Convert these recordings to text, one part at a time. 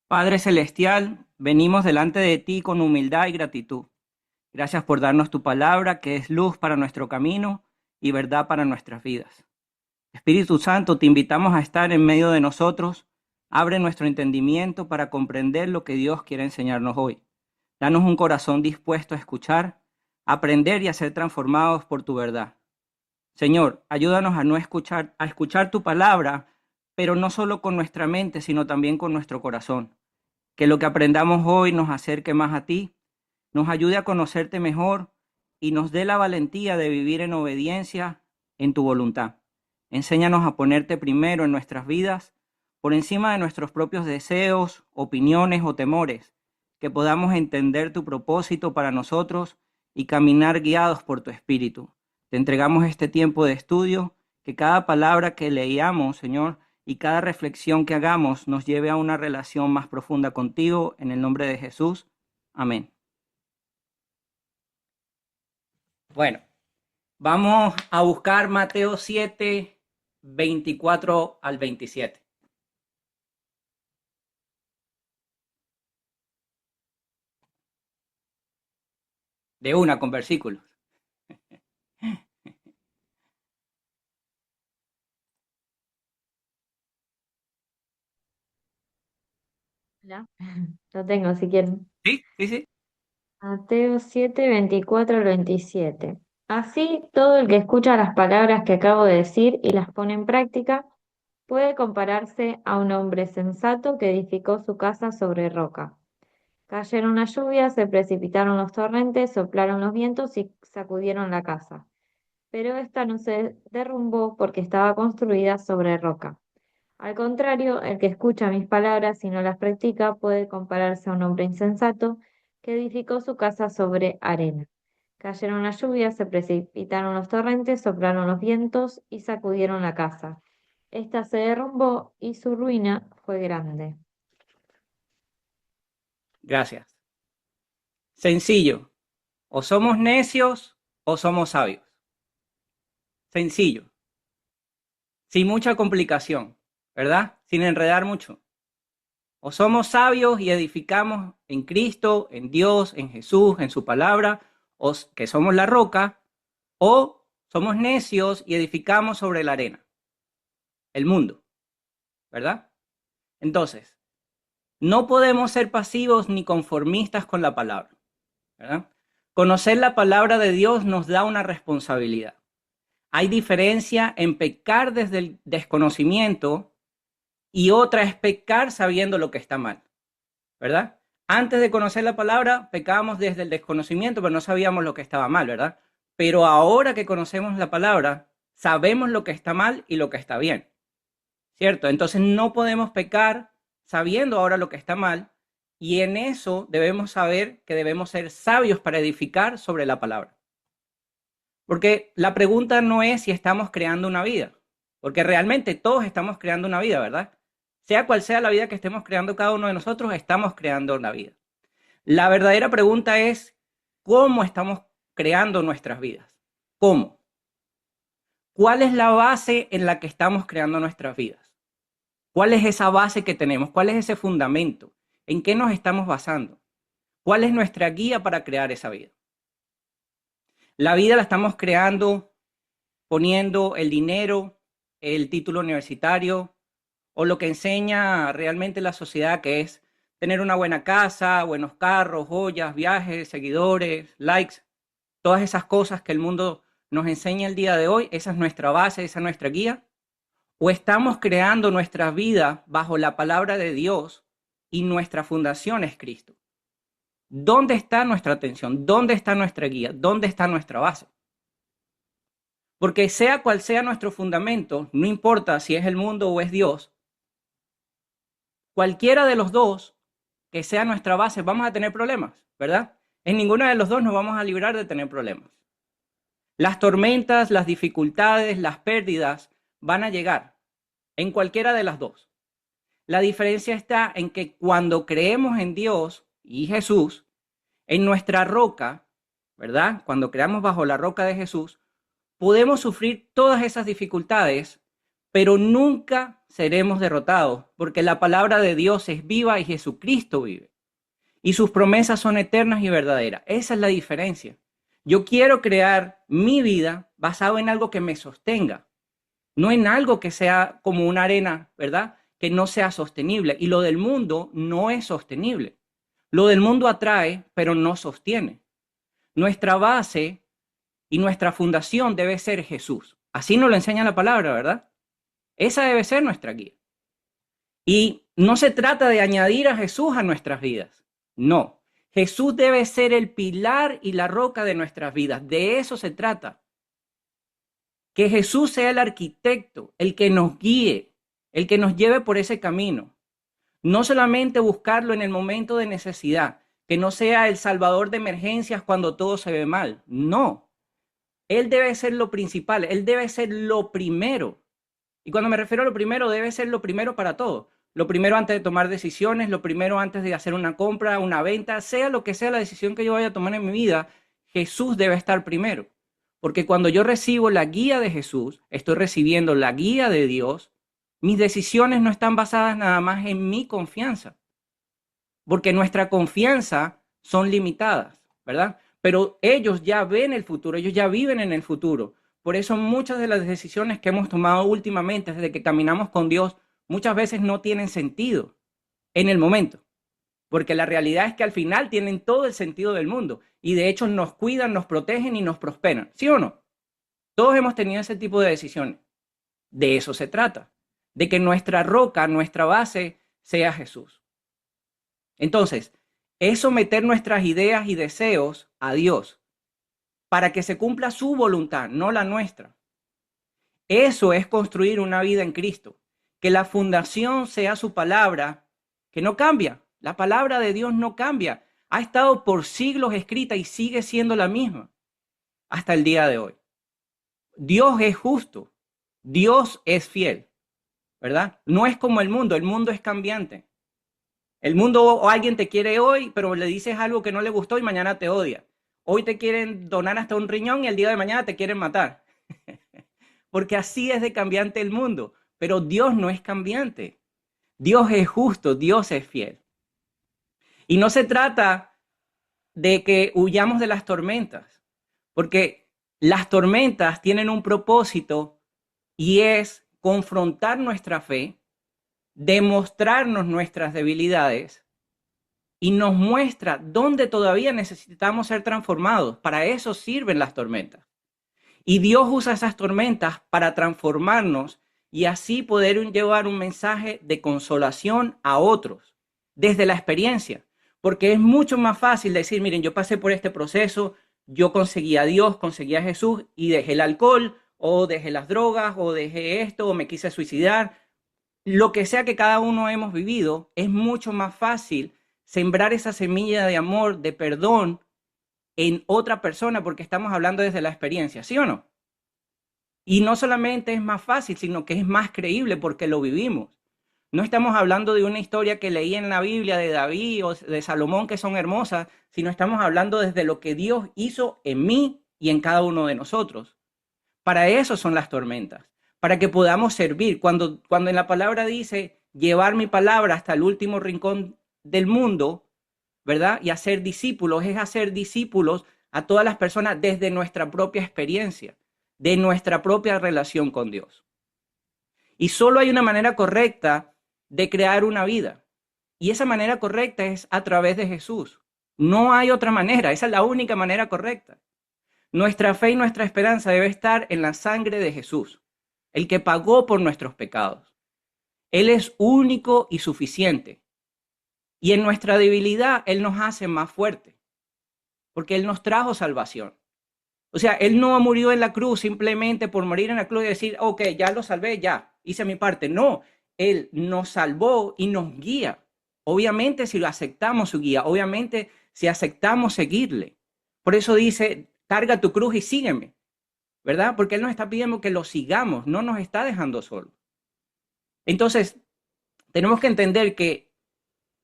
Padre Celestial, venimos delante de ti con humildad y gratitud. Gracias por darnos tu palabra, que es luz para nuestro camino y verdad para nuestras vidas. Espíritu Santo, te invitamos a estar en medio de nosotros. Abre nuestro entendimiento para comprender lo que Dios quiere enseñarnos hoy. Danos un corazón dispuesto a escuchar, aprender y a ser transformados por tu verdad. Señor, ayúdanos a no escuchar, a escuchar tu palabra, pero no solo con nuestra mente, sino también con nuestro corazón. Que lo que aprendamos hoy nos acerque más a ti, nos ayude a conocerte mejor y nos dé la valentía de vivir en obediencia en tu voluntad. Enséñanos a ponerte primero en nuestras vidas, por encima de nuestros propios deseos, opiniones o temores, que podamos entender tu propósito para nosotros y caminar guiados por tu espíritu. Te entregamos este tiempo de estudio, que cada palabra que leíamos, Señor, y cada reflexión que hagamos nos lleve a una relación más profunda contigo, en el nombre de Jesús. Amén. Bueno, vamos a buscar Mateo 7, 24 al 27. De una con versículos. Hola. Lo tengo si quieren. ¿Sí? Sí, sí. Mateo 7, 24 al 27. Así, todo el que escucha las palabras que acabo de decir y las pone en práctica puede compararse a un hombre sensato que edificó su casa sobre roca. Cayeron las lluvias, se precipitaron los torrentes, soplaron los vientos y sacudieron la casa. Pero esta no se derrumbó porque estaba construida sobre roca. Al contrario, el que escucha mis palabras y no las practica puede compararse a un hombre insensato que edificó su casa sobre arena. Cayeron las lluvias, se precipitaron los torrentes, soplaron los vientos y sacudieron la casa. Esta se derrumbó y su ruina fue grande. Gracias. Sencillo. O somos necios o somos sabios. Sencillo. Sin mucha complicación, ¿verdad? Sin enredar mucho. O somos sabios y edificamos en Cristo, en Dios, en Jesús, en su palabra, o que somos la roca, o somos necios y edificamos sobre la arena, el mundo, ¿verdad? Entonces, no podemos ser pasivos ni conformistas con la palabra, ¿verdad? Conocer la palabra de Dios nos da una responsabilidad. Hay diferencia en pecar desde el desconocimiento y otra es pecar sabiendo lo que está mal, ¿verdad? Antes de conocer la palabra, pecábamos desde el desconocimiento, pero no sabíamos lo que estaba mal, ¿verdad? Pero ahora que conocemos la palabra, sabemos lo que está mal y lo que está bien, ¿cierto? Entonces no podemos pecar sabiendo ahora lo que está mal, y en eso debemos saber que debemos ser sabios para edificar sobre la palabra. Porque la pregunta no es si estamos creando una vida, porque realmente todos estamos creando una vida, ¿verdad? Sea cual sea la vida que estemos creando cada uno de nosotros, estamos creando una vida. La verdadera pregunta es, ¿cómo estamos creando nuestras vidas? ¿Cómo? ¿Cuál es la base en la que estamos creando nuestras vidas? ¿Cuál es esa base que tenemos? ¿Cuál es ese fundamento? ¿En qué nos estamos basando? ¿Cuál es nuestra guía para crear esa vida? La vida la estamos creando poniendo el dinero, el título universitario o lo que enseña realmente la sociedad, que es tener una buena casa, buenos carros, joyas, viajes, seguidores, likes, todas esas cosas que el mundo nos enseña el día de hoy. Esa es nuestra base, esa es nuestra guía. ¿O estamos creando nuestra vida bajo la palabra de Dios y nuestra fundación es Cristo? ¿Dónde está nuestra atención? ¿Dónde está nuestra guía? ¿Dónde está nuestra base? Porque sea cual sea nuestro fundamento, no importa si es el mundo o es Dios, cualquiera de los dos que sea nuestra base, vamos a tener problemas, ¿verdad? En ninguna de los dos nos vamos a librar de tener problemas. Las tormentas, las dificultades, las pérdidas van a llegar en cualquiera de las dos. La diferencia está en que cuando creemos en Dios y Jesús, en nuestra roca, ¿verdad? Cuando creamos bajo la roca de Jesús, podemos sufrir todas esas dificultades, pero nunca seremos derrotados, porque la palabra de Dios es viva y Jesucristo vive. Y sus promesas son eternas y verdaderas. Esa es la diferencia. Yo quiero crear mi vida basado en algo que me sostenga, no en algo que sea como una arena, ¿verdad? Que no sea sostenible. Y lo del mundo no es sostenible. Lo del mundo atrae, pero no sostiene. Nuestra base y nuestra fundación debe ser Jesús. Así nos lo enseña la palabra, ¿verdad? Esa debe ser nuestra guía. Y no se trata de añadir a Jesús a nuestras vidas. No. Jesús debe ser el pilar y la roca de nuestras vidas. De eso se trata. Que Jesús sea el arquitecto, el que nos guíe, el que nos lleve por ese camino. No solamente buscarlo en el momento de necesidad, que no sea el salvador de emergencias cuando todo se ve mal. No. Él debe ser lo principal, él debe ser lo primero. Y cuando me refiero a lo primero, debe ser lo primero para todo. Lo primero antes de tomar decisiones, lo primero antes de hacer una compra, una venta, sea lo que sea la decisión que yo vaya a tomar en mi vida, Jesús debe estar primero. Porque cuando yo recibo la guía de Jesús, estoy recibiendo la guía de Dios, mis decisiones no están basadas nada más en mi confianza. Porque nuestra confianza son limitadas, ¿verdad? Pero ellos ya ven el futuro, ellos ya viven en el futuro. Por eso muchas de las decisiones que hemos tomado últimamente, desde que caminamos con Dios, muchas veces no tienen sentido en el momento. Porque la realidad es que al final tienen todo el sentido del mundo. Y de hecho nos cuidan, nos protegen y nos prosperan. ¿Sí o no? Todos hemos tenido ese tipo de decisiones. De eso se trata. De que nuestra roca, nuestra base, sea Jesús. Entonces, es someter nuestras ideas y deseos a Dios para que se cumpla su voluntad, no la nuestra. Eso es construir una vida en Cristo. Que la fundación sea su palabra, que no cambia. La palabra de Dios no cambia. Ha estado por siglos escrita y sigue siendo la misma hasta el día de hoy. Dios es justo. Dios es fiel, ¿verdad? No es como el mundo es cambiante. El mundo o alguien te quiere hoy, pero le dices algo que no le gustó y mañana te odia. Hoy te quieren donar hasta un riñón y el día de mañana te quieren matar. Porque así es de cambiante el mundo. Pero Dios no es cambiante. Dios es justo, Dios es fiel. Y no se trata de que huyamos de las tormentas, porque las tormentas tienen un propósito y es confrontar nuestra fe, demostrarnos nuestras debilidades y nos muestra dónde todavía necesitamos ser transformados. Para eso sirven las tormentas. Y Dios usa esas tormentas para transformarnos y así poder llevar un mensaje de consolación a otros desde la experiencia. Porque es mucho más fácil decir, miren, yo pasé por este proceso, yo conseguí a Dios, conseguí a Jesús y dejé el alcohol o dejé las drogas o dejé esto o me quise suicidar. Lo que sea que cada uno hemos vivido, es mucho más fácil sembrar esa semilla de amor, de perdón en otra persona porque estamos hablando desde la experiencia, ¿sí o no? Y no solamente es más fácil, sino que es más creíble porque lo vivimos. No estamos hablando de una historia que leí en la Biblia de David o de Salomón que son hermosas, sino estamos hablando desde lo que Dios hizo en mí y en cada uno de nosotros. Para eso son las tormentas, para que podamos servir. Cuando en la palabra dice llevar mi palabra hasta el último rincón del mundo, ¿verdad? Y hacer discípulos, es hacer discípulos a todas las personas desde nuestra propia experiencia, de nuestra propia relación con Dios. Y solo hay una manera correcta de crear una vida. Y esa manera correcta es a través de Jesús. No hay otra manera, esa es la única manera correcta. Nuestra fe y nuestra esperanza debe estar en la sangre de Jesús, el que pagó por nuestros pecados. Él es único y suficiente. Y en nuestra debilidad, Él nos hace más fuertes, porque Él nos trajo salvación. O sea, Él no murió en la cruz simplemente por morir en la cruz y decir, ok, ya lo salvé, ya, hice mi parte. No, Él nos salvó y nos guía. Obviamente si lo aceptamos su guía, obviamente si aceptamos seguirle. Por eso dice, carga tu cruz y sígueme, ¿verdad? Porque Él nos está pidiendo que lo sigamos, no nos está dejando solos. Entonces, tenemos que entender que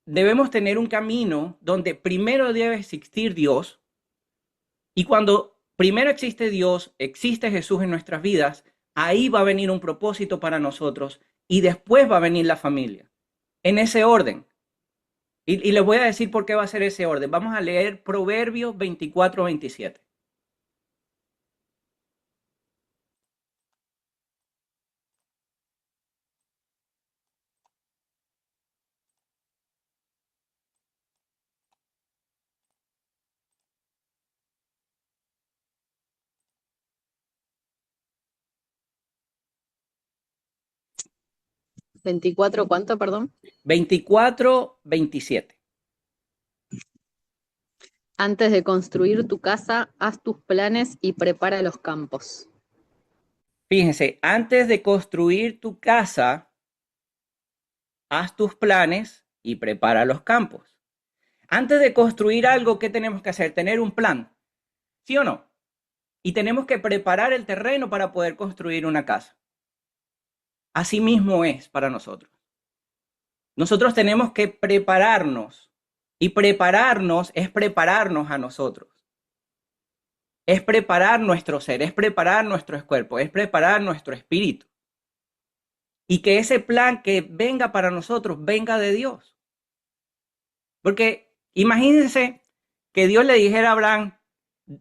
debemos tener un camino donde primero debe existir Dios y cuando primero existe Dios, existe Jesús en nuestras vidas, ahí va a venir un propósito para nosotros y después va a venir la familia. En ese orden. Y les voy a decir por qué va a ser ese orden. Vamos a leer Proverbios 24-27. ¿24 cuánto, perdón? 24-27. Antes de construir tu casa, haz tus planes y prepara los campos. Fíjense, antes de construir tu casa, haz tus planes y prepara los campos. Antes de construir algo, ¿qué tenemos que hacer? Tener un plan, ¿sí o no? Y tenemos que preparar el terreno para poder construir una casa. Así mismo es para nosotros. Nosotros tenemos que prepararnos y prepararnos es prepararnos a nosotros. Es preparar nuestro ser, es preparar nuestro cuerpo, es preparar nuestro espíritu. Y que ese plan que venga para nosotros venga de Dios. Porque imagínense que Dios le dijera a Abraham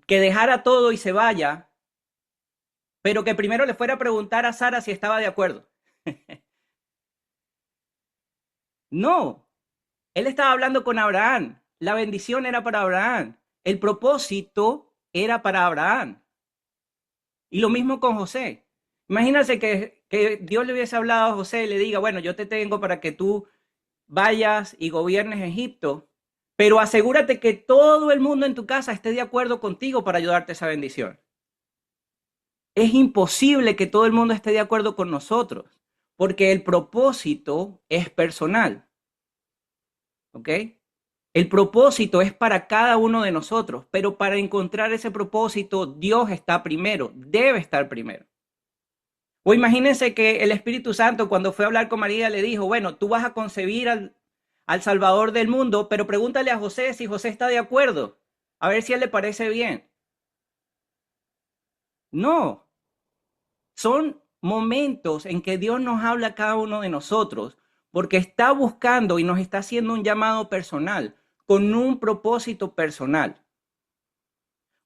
que dejara todo y se vaya, pero que primero le fuera a preguntar a Sara si estaba de acuerdo. No, él estaba hablando con Abraham. La bendición era para Abraham. El propósito era para Abraham. Y lo mismo con José. Imagínense que Dios le hubiese hablado a José y le diga, bueno, yo te tengo para que tú vayas y gobiernes Egipto, pero asegúrate que todo el mundo en tu casa esté de acuerdo contigo para ayudarte a esa bendición. Es imposible que todo el mundo esté de acuerdo con nosotros, porque el propósito es personal. ¿Ok? El propósito es para cada uno de nosotros, pero para encontrar ese propósito, Dios está primero, debe estar primero. O imagínense que el Espíritu Santo, cuando fue a hablar con María, le dijo, bueno, tú vas a concebir al Salvador del mundo, pero pregúntale a José si José está de acuerdo, a ver si a él le parece bien. No, son momentos en que Dios nos habla a cada uno de nosotros, porque está buscando y nos está haciendo un llamado personal, con un propósito personal,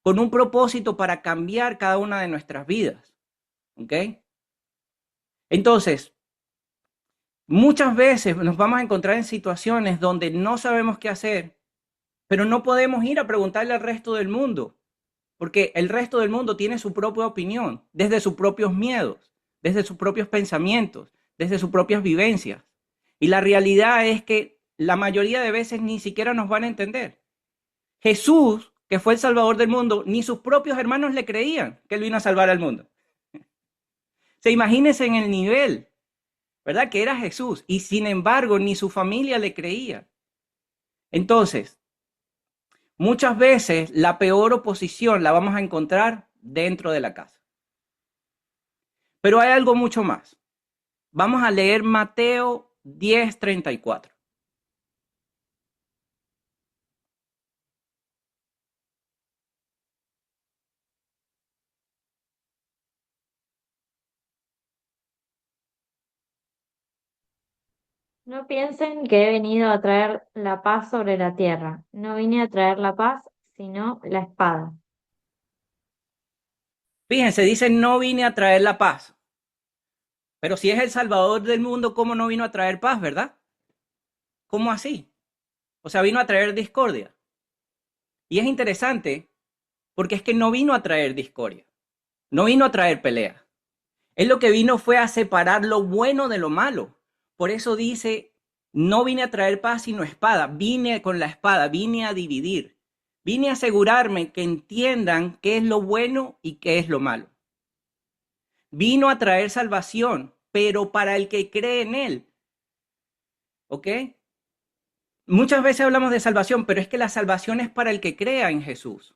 con un propósito para cambiar cada una de nuestras vidas. ¿Ok? Entonces, muchas veces nos vamos a encontrar en situaciones donde no sabemos qué hacer, pero no podemos ir a preguntarle al resto del mundo, porque el resto del mundo tiene su propia opinión, desde sus propios miedos, desde sus propios pensamientos, desde sus propias vivencias. Y la realidad es que la mayoría de veces ni siquiera nos van a entender. Jesús, que fue el Salvador del mundo, ni sus propios hermanos le creían que él vino a salvar al mundo. Se imagínense en el nivel, ¿verdad? Que era Jesús, y sin embargo ni su familia le creía. Entonces, muchas veces la peor oposición la vamos a encontrar dentro de la casa. Pero hay algo mucho más. Vamos a leer Mateo 10:34. No piensen que he venido a traer la paz sobre la tierra. No vine a traer la paz, sino la espada. Fíjense, dice, no vine a traer la paz. Pero si es el Salvador del mundo, ¿cómo no vino a traer paz, verdad? ¿Cómo así? O sea, vino a traer discordia. Y es interesante porque es que no vino a traer discordia. No vino a traer pelea. Él lo que vino fue a separar lo bueno de lo malo. Por eso dice, no vine a traer paz sino espada. Vine con la espada, vine a dividir. Vine a asegurarme que entiendan qué es lo bueno y qué es lo malo. Vino a traer salvación, pero para el que cree en él. ¿Ok? Muchas veces hablamos de salvación, pero es que la salvación es para el que crea en Jesús.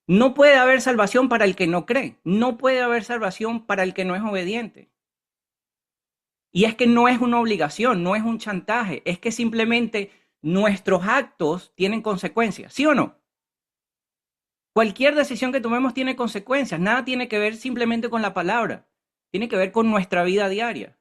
No puede haber salvación para el que no cree. No puede haber salvación para el que no es obediente. Y es que no es una obligación, no es un chantaje, es que simplemente nuestros actos tienen consecuencias, ¿sí o no? Cualquier decisión que tomemos tiene consecuencias. Nada tiene que ver simplemente con la palabra. Tiene que ver con nuestra vida diaria.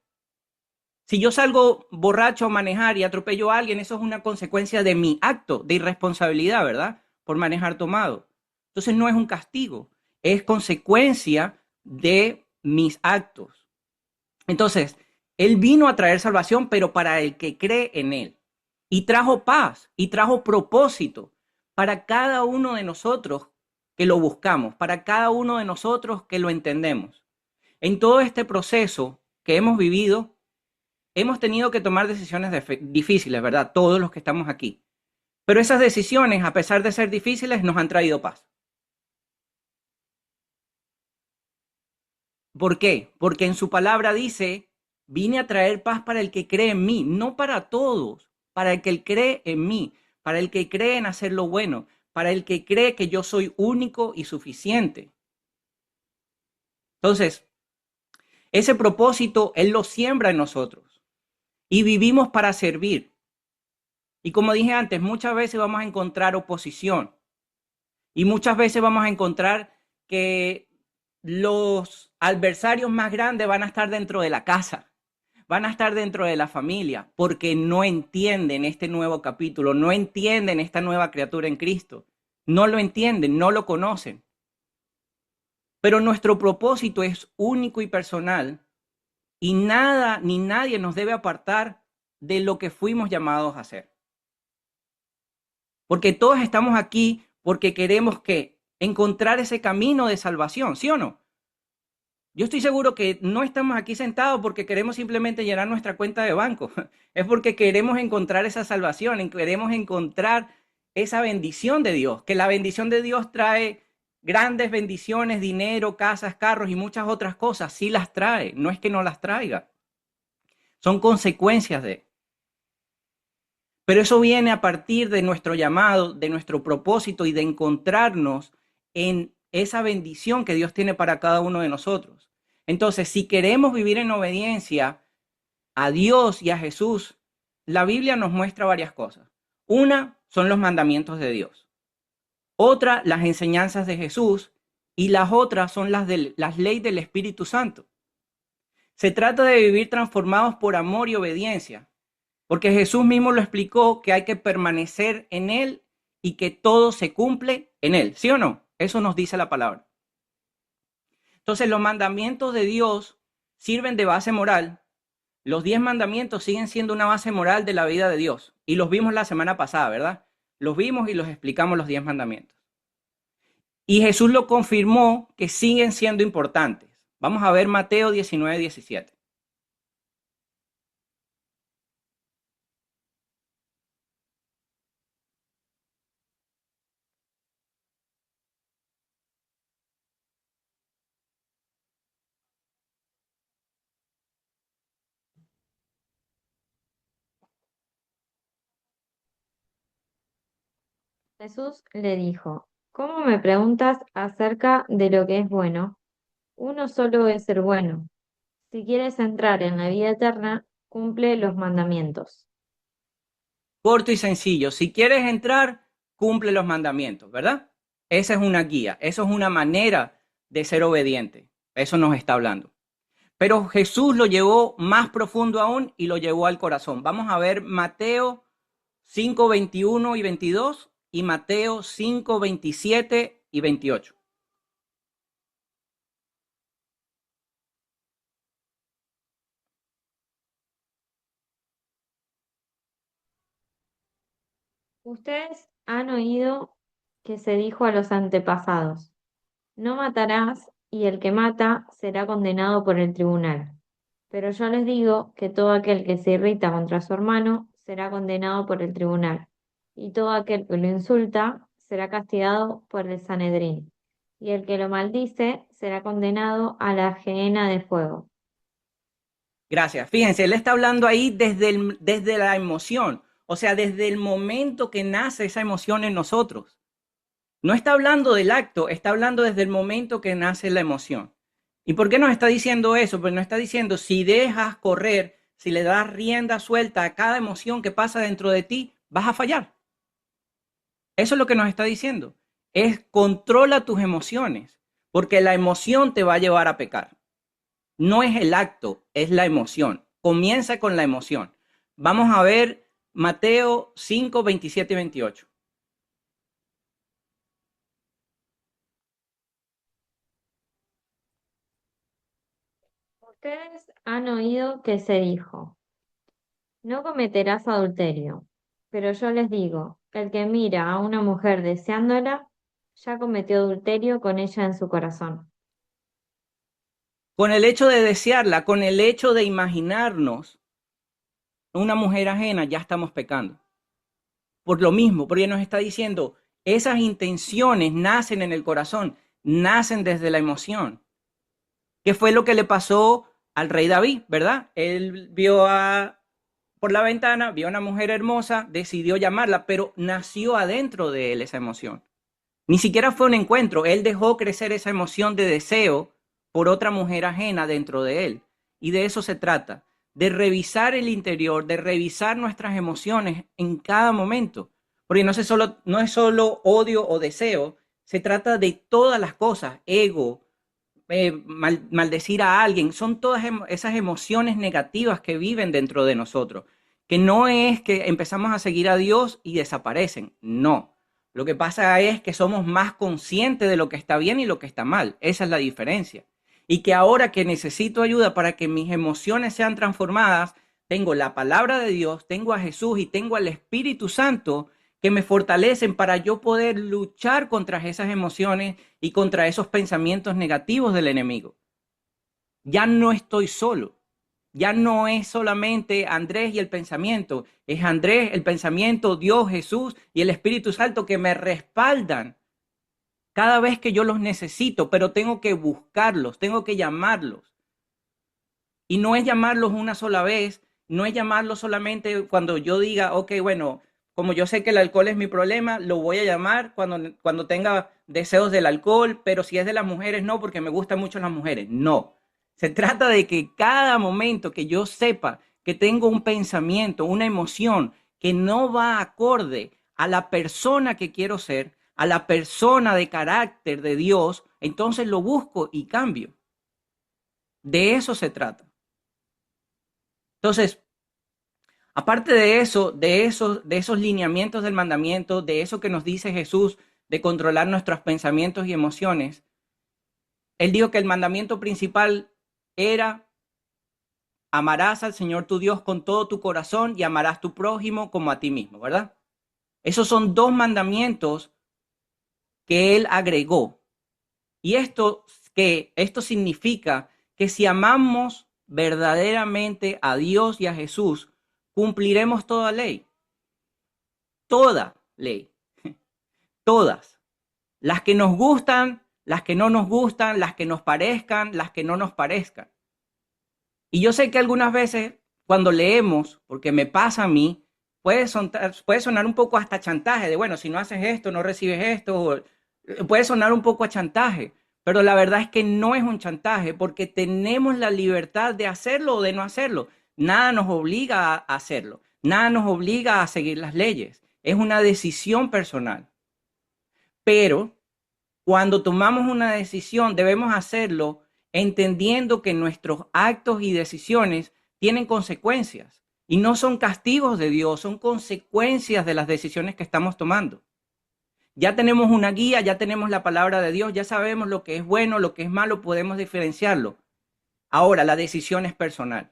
Si yo salgo borracho a manejar y atropello a alguien, eso es una consecuencia de mi acto de irresponsabilidad, ¿verdad? Por manejar tomado. Entonces no es un castigo, es consecuencia de mis actos. Entonces, Él vino a traer salvación, pero para el que cree en Él. Y trajo paz y trajo propósito para cada uno de nosotros que lo buscamos, para cada uno de nosotros que lo entendemos. En todo este proceso que hemos vivido, hemos tenido que tomar decisiones difíciles, ¿verdad? Todos los que estamos aquí. Pero esas decisiones, a pesar de ser difíciles, nos han traído paz. ¿Por qué? Porque en su palabra dice, vine a traer paz para el que cree en mí, no para todos, para el que cree en mí, para el que cree en hacer lo bueno, para el que cree que yo soy único y suficiente. Entonces, ese propósito Él lo siembra en nosotros y vivimos para servir. Y como dije antes, muchas veces vamos a encontrar oposición y muchas veces vamos a encontrar que los adversarios más grandes van a estar dentro de la casa, van a estar dentro de la familia, porque no entienden este nuevo capítulo, no entienden esta nueva criatura en Cristo, no lo entienden, no lo conocen. Pero nuestro propósito es único y personal y nada ni nadie nos debe apartar de lo que fuimos llamados a hacer. Porque todos estamos aquí porque queremos que encontrar ese camino de salvación, ¿sí o no? Yo estoy seguro que no estamos aquí sentados porque queremos simplemente llenar nuestra cuenta de banco. Es porque queremos encontrar esa salvación, queremos encontrar esa bendición de Dios, que la bendición de Dios trae grandes bendiciones, dinero, casas, carros y muchas otras cosas. Sí las trae, no es que no las traiga. Son consecuencias de. Pero eso viene a partir de nuestro llamado, de nuestro propósito y de encontrarnos en esa bendición que Dios tiene para cada uno de nosotros. Entonces, si queremos vivir en obediencia a Dios y a Jesús, la Biblia nos muestra varias cosas. Una son los mandamientos de Dios. Otra, las enseñanzas de Jesús. Y las otras son las leyes del Espíritu Santo. Se trata de vivir transformados por amor y obediencia. Porque Jesús mismo lo explicó que hay que permanecer en Él y que todo se cumple en Él. ¿Sí o no? Eso nos dice la palabra. Entonces, los mandamientos de Dios sirven de base moral. Los 10 mandamientos siguen siendo una base moral de la vida de Dios. Y los vimos la semana pasada, ¿verdad? Los vimos y los explicamos los 10 mandamientos. Y Jesús lo confirmó que siguen siendo importantes. Vamos a ver Mateo 19, 17. Jesús le dijo, ¿cómo me preguntas acerca de lo que es bueno? Uno solo es el bueno. Si quieres entrar en la vida eterna, cumple los mandamientos. Corto y sencillo. Si quieres entrar, cumple los mandamientos, ¿verdad? Esa es una guía, eso es una manera de ser obediente. Eso nos está hablando. Pero Jesús lo llevó más profundo aún y lo llevó al corazón. Vamos a ver Mateo 5, 21 y 22 y Mateo 5, 27 y 28. Ustedes han oído que se dijo a los antepasados, no matarás y el que mata será condenado por el tribunal. Pero yo les digo que todo aquel que se irrita contra su hermano será condenado por el tribunal, y todo aquel que lo insulta será castigado por el Sanedrín, y el que lo maldice será condenado a la gehenna de fuego. Gracias. Fíjense, él está hablando ahí desde la emoción, o sea, desde el momento que nace esa emoción en nosotros. No está hablando del acto, está hablando desde el momento que nace la emoción. ¿Y por qué nos está diciendo eso? Pues nos está diciendo, si dejas correr, si le das rienda suelta a cada emoción que pasa dentro de ti, vas a fallar. Eso es lo que nos está diciendo. es controla tus emociones, porque la emoción te va a llevar a pecar. No es el acto, es la emoción. Comienza con la emoción. Vamos a ver Mateo 5, 27 y 28. Ustedes han oído que se dijo, no cometerás adulterio. Pero yo les digo, el que mira a una mujer deseándola, ya cometió adulterio con ella en su corazón. Con el hecho de desearla, con el hecho de imaginarnos una mujer ajena, ya estamos pecando. Por lo mismo, porque nos está diciendo, esas intenciones nacen en el corazón, nacen desde la emoción. ¿Qué fue lo que le pasó al rey David, verdad? Él por la ventana, vio a una mujer hermosa, decidió llamarla, pero nació adentro de él esa emoción. Ni siquiera fue un encuentro, él dejó crecer esa emoción de deseo por otra mujer ajena dentro de él. Y de eso se trata, de revisar el interior, de revisar nuestras emociones en cada momento. Porque no es solo odio o deseo, se trata de todas las cosas, ego, maldecir a alguien, son todas esas emociones negativas que viven dentro de nosotros, que no es que empezamos a seguir a Dios y desaparecen, no. Lo que pasa es que somos más conscientes de lo que está bien y lo que está mal, esa es la diferencia. Y que ahora que necesito ayuda para que mis emociones sean transformadas, tengo la palabra de Dios, tengo a Jesús y tengo al Espíritu Santo que me fortalecen para yo poder luchar contra esas emociones y contra esos pensamientos negativos del enemigo. Ya no estoy solo. Ya no es solamente Andrés y el pensamiento, es Andrés, el pensamiento, Dios, Jesús y el Espíritu Santo que me respaldan cada vez que yo los necesito, pero tengo que buscarlos, tengo que llamarlos. Y no es llamarlos una sola vez, no es llamarlos solamente cuando yo diga, ok, bueno, como yo sé que el alcohol es mi problema, lo voy a llamar cuando tenga deseos del alcohol, pero si es de las mujeres, no, porque me gustan mucho las mujeres. No. Se trata de que cada momento que yo sepa que tengo un pensamiento, una emoción que no va acorde a la persona que quiero ser, a la persona de carácter de Dios, entonces lo busco y cambio. De eso se trata. Entonces, aparte de eso, de esos lineamientos del mandamiento, de eso que nos dice Jesús, de controlar nuestros pensamientos y emociones, él dijo que el mandamiento principal era amarás al Señor tu Dios con todo tu corazón y amarás a tu prójimo como a ti mismo, ¿verdad? Esos son dos mandamientos que él agregó. Y esto significa que si amamos verdaderamente a Dios y a Jesús, cumpliremos toda ley. Toda ley, todas. Las que nos gustan, las que no nos gustan, las que nos parezcan, las que no nos parezcan. Y yo sé que algunas veces cuando leemos, porque me pasa a mí, puede sonar un poco hasta chantaje, de bueno, si no haces esto, no recibes esto, puede sonar un poco a chantaje, pero la verdad es que no es un chantaje, porque tenemos la libertad de hacerlo o de no hacerlo. Nada nos obliga a hacerlo, nada nos obliga a seguir las leyes, es una decisión personal. Pero cuando tomamos una decisión, debemos hacerlo entendiendo que nuestros actos y decisiones tienen consecuencias y no son castigos de Dios, son consecuencias de las decisiones que estamos tomando. Ya tenemos una guía, ya tenemos la palabra de Dios, ya sabemos lo que es bueno, lo que es malo, podemos diferenciarlo. Ahora, la decisión es personal.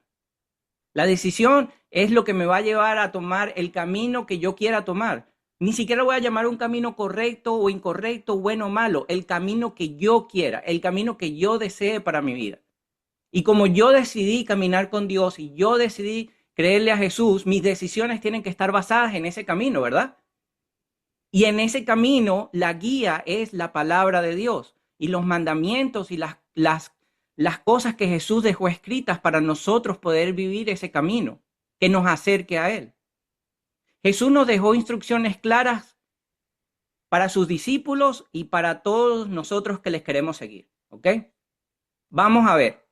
La decisión es lo que me va a llevar a tomar el camino que yo quiera tomar. Ni siquiera voy a llamar un camino correcto o incorrecto, bueno o malo, el camino que yo quiera, el camino que yo desee para mi vida. Y como yo decidí caminar con Dios y yo decidí creerle a Jesús, mis decisiones tienen que estar basadas en ese camino, ¿verdad? Y en ese camino la guía es la palabra de Dios y los mandamientos y las cosas que Jesús dejó escritas para nosotros poder vivir ese camino que nos acerque a Él. Jesús nos dejó instrucciones claras para sus discípulos y para todos nosotros que les queremos seguir, ¿ok? Vamos a ver.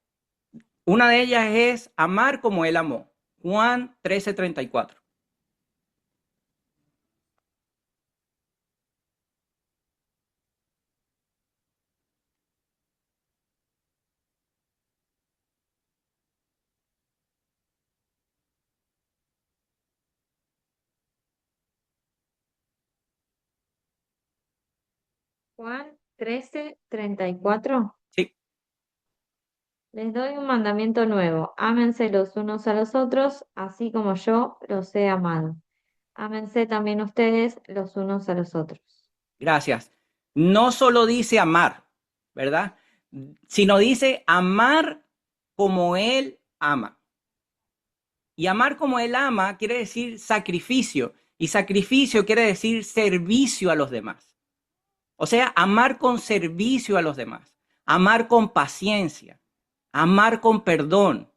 Una de ellas es amar como Él amó. Juan 13:34. Juan 13:34. Sí, Les doy un mandamiento nuevo. Ámense los unos a los otros, así como yo los he amado. Ámense también ustedes los unos a los otros. gracias. No solo dice amar, ¿verdad? Sino dice amar como Él ama. Y amar como Él ama quiere decir sacrificio. Y sacrificio quiere decir servicio a los demás. O sea, amar con servicio a los demás. Amar con paciencia. Amar con perdón.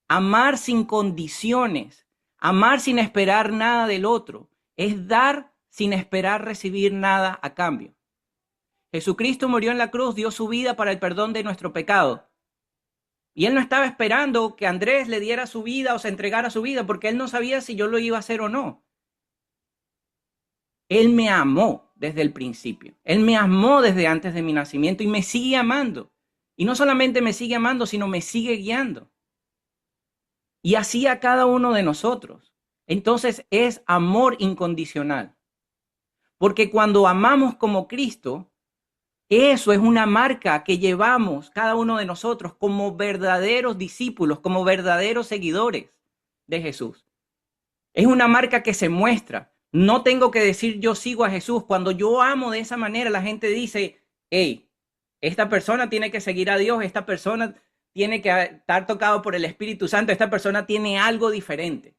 Amar sin condiciones. Amar sin esperar nada del otro. Es dar sin esperar recibir nada a cambio. Jesucristo murió en la cruz, dio su vida para el perdón de nuestro pecado. Y él no estaba esperando que Andrés le diera su vida o se entregara su vida, porque él no sabía si yo lo iba a hacer o no. Él me amó desde el principio. Él me amó desde antes de mi nacimiento y me sigue amando. Y no solamente me sigue amando, sino me sigue guiando. Y así a cada uno de nosotros. Entonces es amor incondicional. Porque cuando amamos como Cristo, eso es una marca que llevamos cada uno de nosotros como verdaderos discípulos, como verdaderos seguidores de Jesús. Es una marca que se muestra. No tengo que decir yo sigo a Jesús. Cuando yo amo de esa manera, la gente dice, hey, esta persona tiene que seguir a Dios, esta persona tiene que estar tocado por el Espíritu Santo, esta persona tiene algo diferente.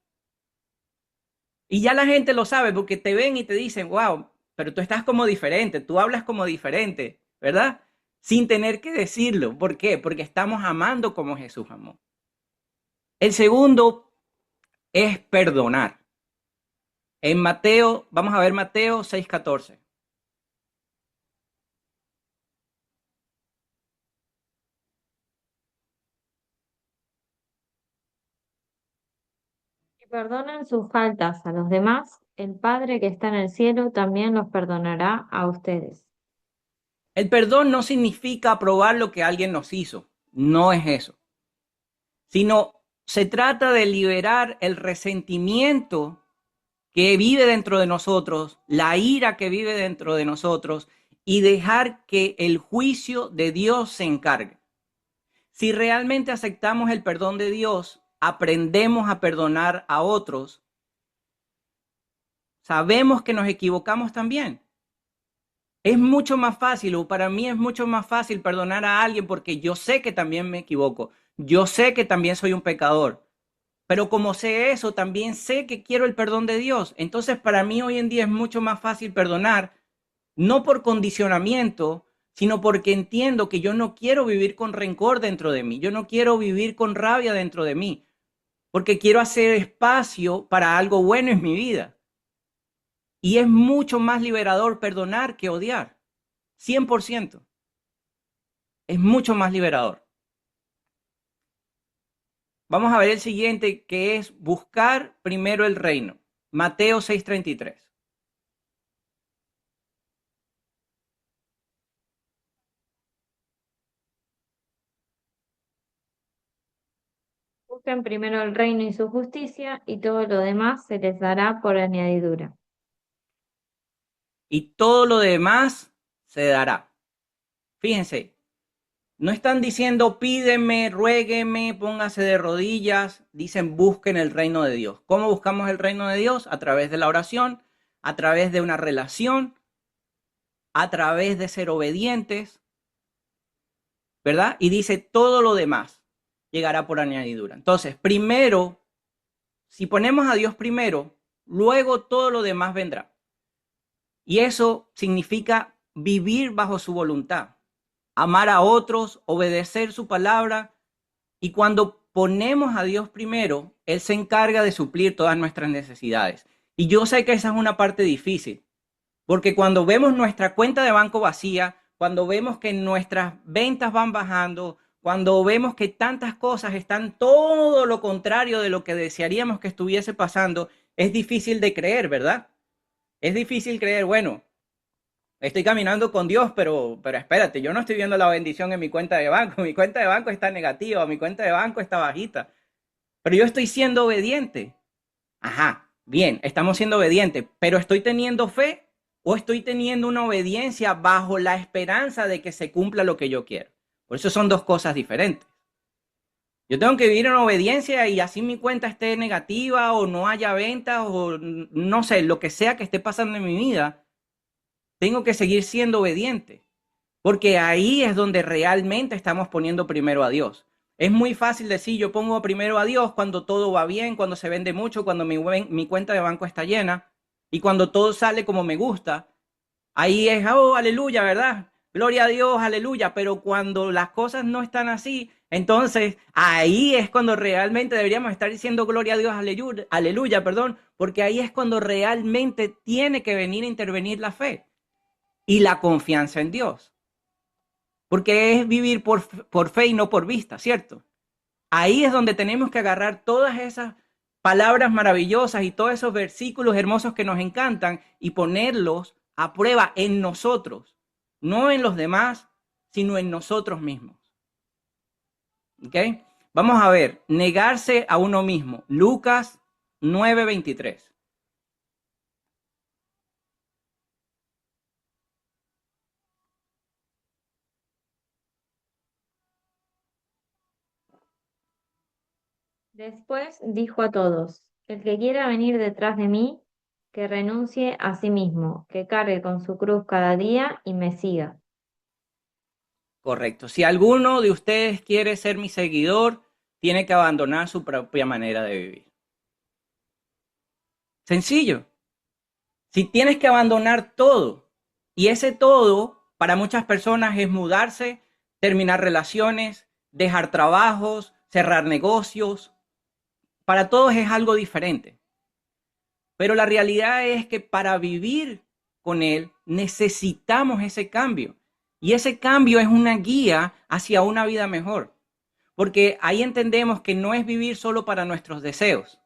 Y ya la gente lo sabe porque te ven y te dicen, wow, pero tú estás como diferente, tú hablas como diferente, ¿verdad? Sin tener que decirlo. ¿Por qué? Porque estamos amando como Jesús amó. El segundo es perdonar. En Mateo, vamos a ver Mateo 6:14. Si perdonan sus faltas a los demás, el Padre que está en el cielo también los perdonará a ustedes. El perdón no significa aprobar lo que alguien nos hizo, no es eso, sino se trata de liberar el resentimiento que vive dentro de nosotros, la ira que vive dentro de nosotros y dejar que el juicio de Dios se encargue. Si realmente aceptamos el perdón de Dios, aprendemos a perdonar a otros, sabemos que nos equivocamos también. Es mucho más fácil, o para mí es mucho más fácil perdonar a alguien porque yo sé que también me equivoco. Yo sé que también soy un pecador. Pero como sé eso, también sé que quiero el perdón de Dios. Entonces, para mí hoy en día es mucho más fácil perdonar, no por condicionamiento, sino porque entiendo que yo no quiero vivir con rencor dentro de mí. Yo no quiero vivir con rabia dentro de mí, porque quiero hacer espacio para algo bueno en mi vida. Y es mucho más liberador perdonar que odiar. 100%. Es mucho más liberador. Vamos a ver el siguiente, que es buscar primero el reino. Mateo 6:33. Busquen primero el reino y su justicia, y todo lo demás se les dará por añadidura. Y todo lo demás se dará. Fíjense, no están diciendo pídeme, ruégueme, póngase de rodillas. Dicen busquen el reino de Dios. ¿Cómo buscamos el reino de Dios? A través de la oración, a través de una relación, a través de ser obedientes, ¿verdad? Y dice todo lo demás llegará por añadidura. Entonces, primero, si ponemos a Dios primero, luego todo lo demás vendrá. Y eso significa vivir bajo su voluntad, amar a otros, obedecer su palabra. Y cuando ponemos a Dios primero, Él se encarga de suplir todas nuestras necesidades. Y yo sé que esa es una parte difícil, porque cuando vemos nuestra cuenta de banco vacía, cuando vemos que nuestras ventas van bajando, cuando vemos que tantas cosas están todo lo contrario de lo que desearíamos que estuviese pasando, es difícil de creer, ¿verdad? Es difícil creer, bueno, estoy caminando con Dios, pero espérate, yo no estoy viendo la bendición en mi cuenta de banco. Mi cuenta de banco está negativa, mi cuenta de banco está bajita, pero yo estoy siendo obediente. Ajá, bien, estamos siendo obedientes, pero ¿estoy teniendo fe o estoy teniendo una obediencia bajo la esperanza de que se cumpla lo que yo quiero. Por eso son dos cosas diferentes. Yo tengo que vivir en obediencia y así mi cuenta esté negativa o no haya ventas o no sé, lo que sea que esté pasando en mi vida, tengo que seguir siendo obediente, porque ahí es donde realmente estamos poniendo primero a Dios. Es muy fácil decir, yo pongo primero a Dios cuando todo va bien, cuando se vende mucho, cuando mi cuenta de banco está llena y cuando todo sale como me gusta. Ahí es, oh, aleluya, ¿verdad? Gloria a Dios, aleluya. Pero cuando las cosas no están así, entonces ahí es cuando realmente deberíamos estar diciendo gloria a Dios, aleluya, aleluya, perdón, porque ahí es cuando realmente tiene que venir a intervenir la fe y la confianza en Dios. Porque es vivir por fe y no por vista, ¿cierto? Ahí es donde tenemos que agarrar todas esas palabras maravillosas y todos esos versículos hermosos que nos encantan y ponerlos a prueba en nosotros, no en los demás, sino en nosotros mismos. ¿Ok? Vamos a ver, negarse a uno mismo. Lucas 9:23. Después dijo a todos, el que quiera venir detrás de mí, que renuncie a sí mismo, que cargue con su cruz cada día y me siga. Correcto. Si alguno de ustedes quiere ser mi seguidor, tiene que abandonar su propia manera de vivir. Sencillo. Si tienes que abandonar todo, y ese todo para muchas personas es mudarse, terminar relaciones, dejar trabajos, cerrar negocios, para todos es algo diferente. Pero la realidad es que para vivir con Él necesitamos ese cambio. Y ese cambio es una guía hacia una vida mejor. Porque ahí entendemos que no es vivir solo para nuestros deseos,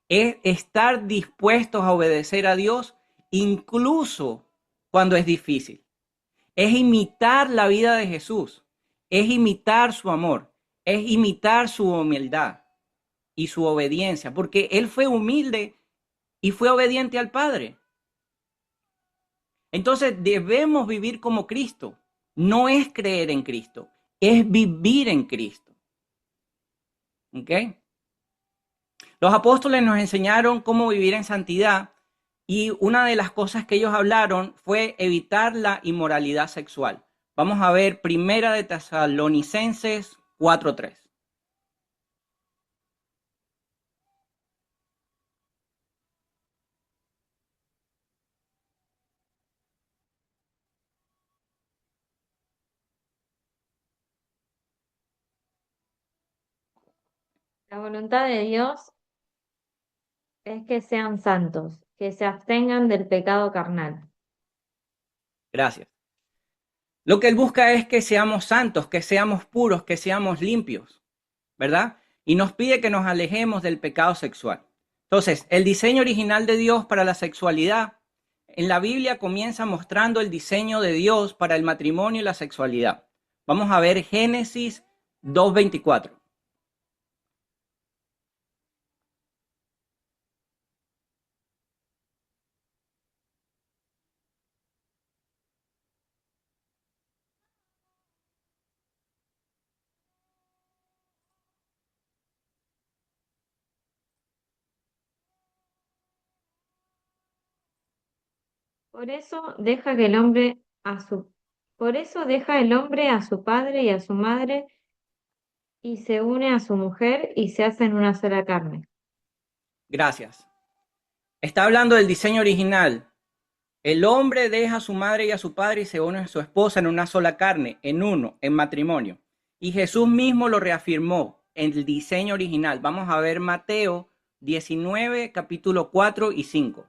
es estar dispuestos a obedecer a Dios incluso cuando es difícil. Es imitar la vida de Jesús, es imitar su amor, es imitar su humildad y su obediencia, porque Él fue humilde y fue obediente al Padre. Entonces debemos vivir como Cristo. No es creer en Cristo, es vivir en Cristo. ¿Ok? Los apóstoles nos enseñaron cómo vivir en santidad y una de las cosas que ellos hablaron fue evitar la inmoralidad sexual. Vamos a ver Primera de Tesalonicenses 4:3. La voluntad de Dios es que sean santos, que se abstengan del pecado carnal. Gracias. Lo que Él busca es que seamos santos, que seamos puros, que seamos limpios, ¿verdad? Y nos pide que nos alejemos del pecado sexual. Entonces, el diseño original de Dios para la sexualidad en la Biblia comienza mostrando el diseño de Dios para el matrimonio y la sexualidad. Vamos a ver Génesis 2:24. Por eso deja que el hombre a su, por eso deja el hombre a su padre y a su madre y se une a su mujer y se hacen una sola carne. Gracias. Está hablando del diseño original. El hombre deja a su madre y a su padre y se une a su esposa en una sola carne, en uno, en matrimonio. Y Jesús mismo lo reafirmó en el diseño original. Vamos a ver Mateo 19, capítulo 4 y 5.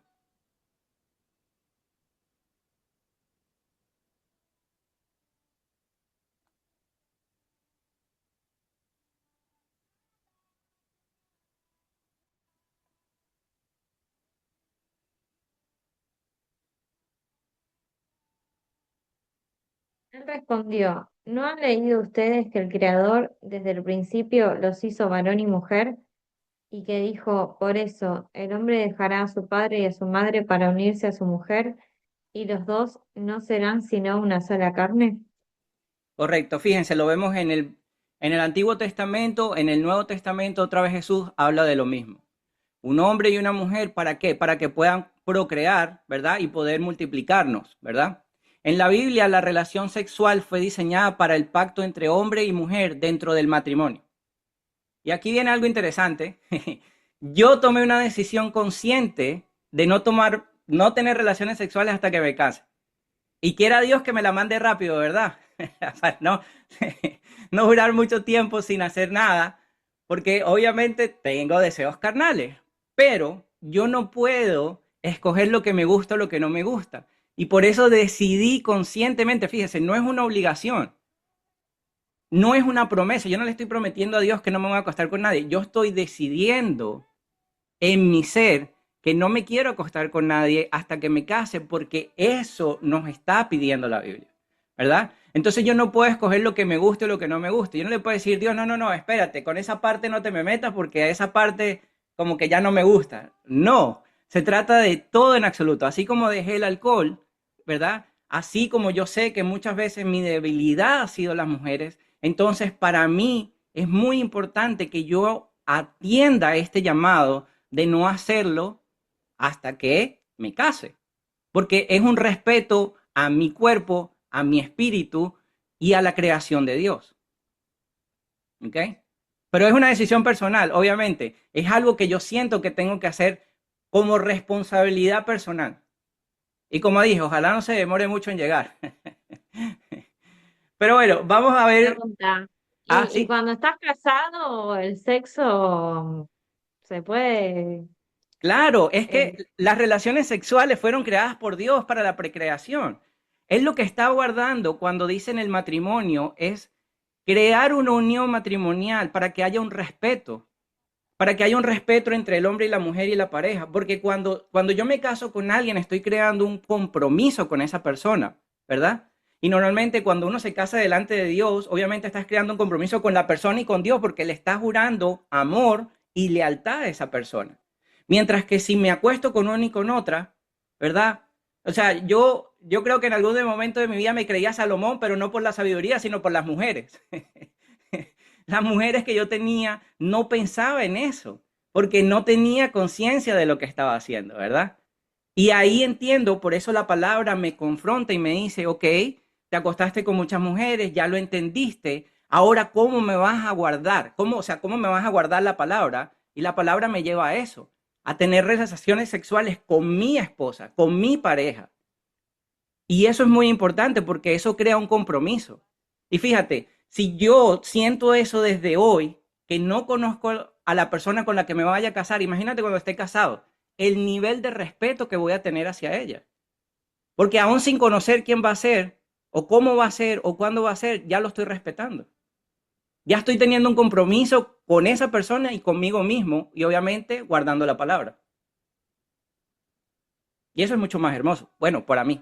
Él respondió, ¿no han leído ustedes que el Creador desde el principio los hizo varón y mujer? Y que dijo, por eso el hombre dejará a su padre y a su madre para unirse a su mujer, ¿Y los dos no serán sino una sola carne? Correcto, fíjense, lo vemos en el Antiguo Testamento, en el Nuevo Testamento, otra vez Jesús habla de lo mismo. Un hombre y una mujer, ¿para qué? Para que puedan procrear, ¿verdad? Y poder multiplicarnos, ¿verdad? En la Biblia, la relación sexual fue diseñada para el pacto entre hombre y mujer dentro del matrimonio. Y aquí viene algo interesante. Yo tomé una decisión consciente de no tener relaciones sexuales hasta que me case. Y quiera Dios que me la mande rápido, ¿verdad? Para no durar mucho tiempo sin hacer nada, porque obviamente tengo deseos carnales, pero yo no puedo escoger lo que me gusta o lo que no me gusta. Y por eso decidí conscientemente, fíjese, no es una obligación, no es una promesa, yo no le estoy prometiendo a Dios que no me voy a acostar con nadie, yo estoy decidiendo en mi ser que no me quiero acostar con nadie hasta que me case, porque eso nos está pidiendo la Biblia, ¿verdad? Entonces yo no puedo escoger lo que me guste o lo que no me guste. Yo no le puedo decir, Dios, no, no, no, espérate, con esa parte no te me metas porque a esa parte como que ya no me gusta. No, se trata de todo en absoluto. Así como dejé el alcohol, ¿verdad? Así como yo sé que muchas veces mi debilidad ha sido las mujeres, entonces para mí es muy importante que yo atienda a este llamado de no hacerlo hasta que me case, porque es un respeto a mi cuerpo, a mi espíritu y a la creación de Dios. ¿Ok? Pero es una decisión personal, obviamente. Es algo que yo siento que tengo que hacer como responsabilidad personal. Y como dije, ojalá no se demore mucho en llegar. Pero bueno, vamos a ver. Pregunta. Ah, Y sí, cuando estás casado, el sexo se puede... claro, es que eh, las relaciones sexuales fueron creadas por Dios para la procreación. Él lo que está guardando cuando dice en el matrimonio es crear una unión matrimonial para que haya un respeto, para que haya un respeto entre el hombre y la mujer y la pareja, porque cuando yo me caso con alguien estoy creando un compromiso con esa persona, ¿verdad? Y normalmente cuando uno se casa delante de Dios, obviamente estás creando un compromiso con la persona y con Dios porque le estás jurando amor y lealtad a esa persona. Mientras que si me acuesto con una y con otra, ¿verdad? O sea, yo creo que en algún momento de mi vida me creía Salomón, pero no por la sabiduría, sino por las mujeres. Las mujeres que yo tenía no pensaba en eso, porque no tenía conciencia de lo que estaba haciendo, ¿verdad? Y ahí entiendo, por eso la palabra me confronta y me dice, ok, te acostaste con muchas mujeres, ya lo entendiste, ahora ¿cómo me vas a guardar? ¿Cómo, o sea, cómo me vas a guardar la palabra? Y la palabra me lleva a eso, a tener relaciones sexuales con mi esposa, con mi pareja. Y eso es muy importante porque eso crea un compromiso. Y fíjate, si yo siento eso desde hoy, que no conozco a la persona con la que me vaya a casar, imagínate cuando esté casado, el nivel de respeto que voy a tener hacia ella. Porque aún sin conocer quién va a ser, o cómo va a ser, o cuándo va a ser, ya lo estoy respetando. Ya estoy teniendo un compromiso con esa persona y conmigo mismo, y obviamente guardando la palabra. Y eso es mucho más hermoso. Bueno, para mí.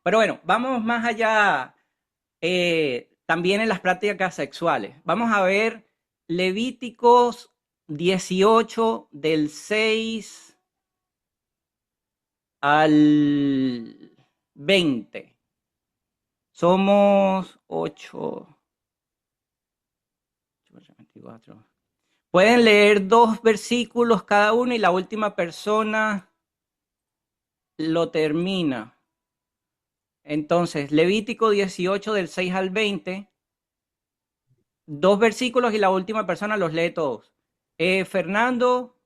Pero bueno, vamos más allá también en las prácticas sexuales. Vamos a ver Levíticos 18 del 6 al 20. Somos 8, 24. Pueden leer dos versículos cada uno y la última persona lo termina. Entonces, Levítico 18 del 6 al 20, dos versículos y la última persona los lee todos. Fernando,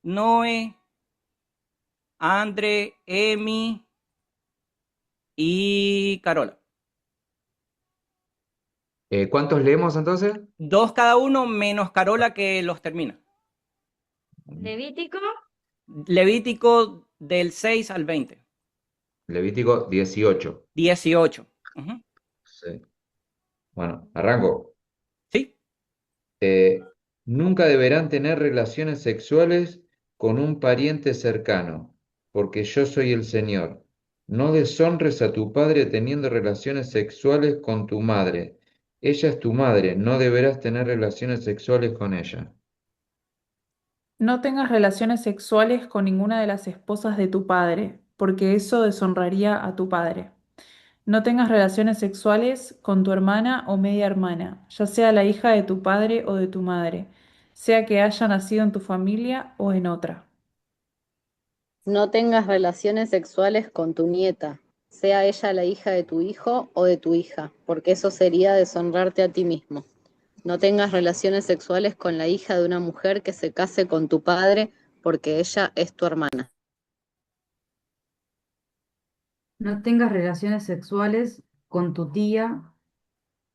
Noé, Andre, Emi y Carola. ¿Cuántos leemos entonces? Dos cada uno menos Carola que los termina. Levítico, Levítico del 6 al 20. Levítico 18. 18. Ujú. Sí. Bueno, arranco. Sí, Eh, Nunca deberán tener relaciones sexuales con un pariente cercano, porque yo soy el Señor. No deshonres a tu padre teniendo relaciones sexuales con tu madre. Ella es tu madre, no deberás tener relaciones sexuales con ella. No tengas relaciones sexuales con ninguna de las esposas de tu padre, porque eso deshonraría a tu padre. No tengas relaciones sexuales con tu hermana o media hermana, ya sea la hija de tu padre o de tu madre, sea que haya nacido en tu familia o en otra. No tengas relaciones sexuales con tu nieta, sea ella la hija de tu hijo o de tu hija, porque eso sería deshonrarte a ti mismo. No tengas relaciones sexuales con la hija de una mujer que se case con tu padre, porque ella es tu hermana. No tengas relaciones sexuales con tu tía,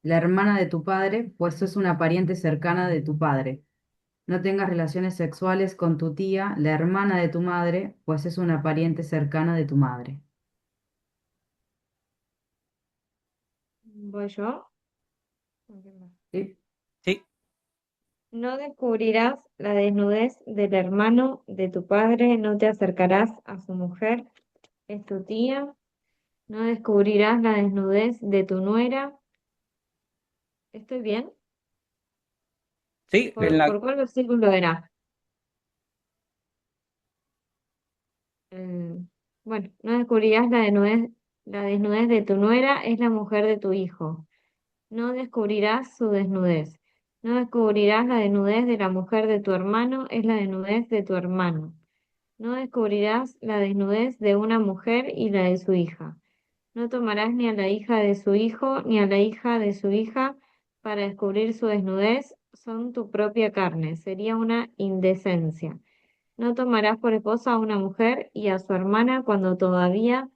la hermana de tu padre, pues es una pariente cercana de tu padre. No tengas relaciones sexuales con tu tía, la hermana de tu madre, pues es una pariente cercana de tu madre. ¿Voy yo? ¿Sí? Sí, No descubrirás la desnudez del hermano de tu padre, no te acercarás a su mujer, es tu tía. No descubrirás la desnudez de tu nuera. ¿Estoy bien? sí, ¿Por cuál versículo era? Bueno, no descubrirás la desnudez de tu nuera, es la mujer de tu hijo. No descubrirás su desnudez. No descubrirás la desnudez de la mujer de tu hermano, es la desnudez de tu hermano. No descubrirás la desnudez de una mujer y la de su hija. No tomarás ni a la hija de su hijo ni a la hija de su hija para descubrir su desnudez, son tu propia carne. Sería una indecencia. No tomarás por esposa a una mujer y a su hermana cuando todavía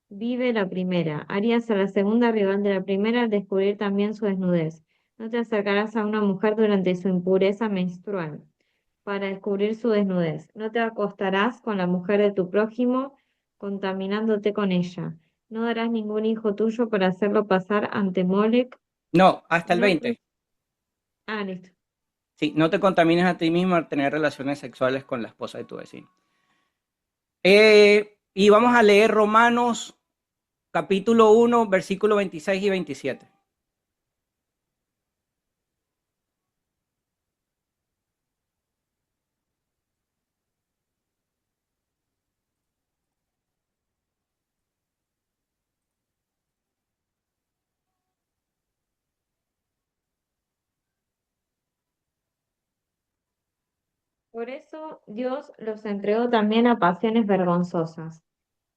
vive la primera. Harías a la segunda rival de la primera al descubrir también su desnudez. No te acercarás a una mujer durante su impureza menstrual para descubrir su desnudez. No te acostarás con la mujer de tu prójimo, contaminándote con ella. No darás ningún hijo tuyo para hacerlo pasar ante Molec. no, hasta el No 20. te... Ah, listo. Sí, no te contamines a ti mismo al tener relaciones sexuales con la esposa de tu vecino. Y vamos a leer Romanos capítulo 1, versículo 26 y 27. Por eso Dios los entregó también a pasiones vergonzosas.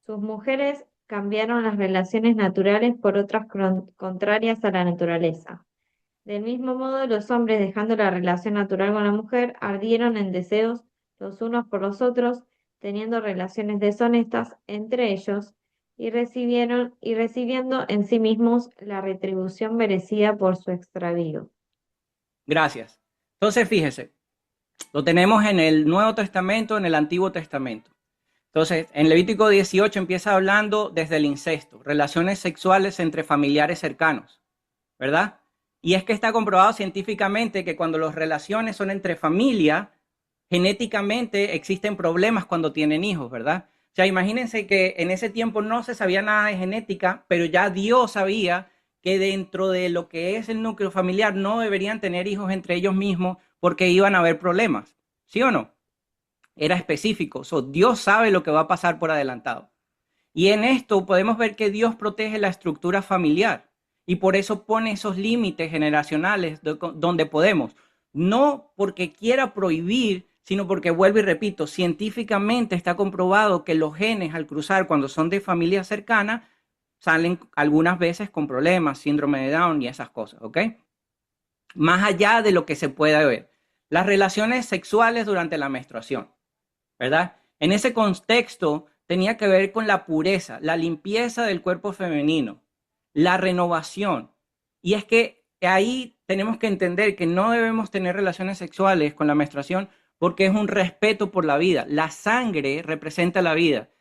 Sus mujeres cambiaron las relaciones naturales por otras contrarias a la naturaleza. Del mismo modo, los hombres, dejando la relación natural con la mujer, ardieron en deseos los unos por los otros, teniendo relaciones deshonestas entre ellos y recibiendo en sí mismos la retribución merecida por su extravío. Gracias. Entonces, fíjese, lo tenemos en el Nuevo Testamento, en el Antiguo Testamento. Entonces, en Levítico 18 empieza hablando desde el incesto, relaciones sexuales entre familiares cercanos, ¿verdad? Y es que está comprobado científicamente que cuando las relaciones son entre familia, genéticamente existen problemas cuando tienen hijos, ¿verdad? O sea, imagínense que en ese tiempo no se sabía nada de genética, pero ya Dios sabía que dentro de lo que es el núcleo familiar no deberían tener hijos entre ellos mismos porque iban a haber problemas, ¿sí o no? Era específico, Dios sabe lo que va a pasar por adelantado. Y en esto podemos ver que Dios protege la estructura familiar y por eso pone esos límites generacionales donde podemos, no porque quiera prohibir, sino porque, vuelvo y repito, científicamente está comprobado que los genes al cruzar cuando son de familia cercana salen algunas veces con problemas, síndrome de Down y esas cosas, ¿ok? Más allá de lo que se pueda ver. Las relaciones sexuales durante la menstruación, ¿verdad? En ese contexto tenía que ver con la pureza, la limpieza del cuerpo femenino, la renovación. Y es que ahí tenemos que entender que no debemos tener relaciones sexuales con la menstruación porque es un respeto por la vida. La sangre representa la vida.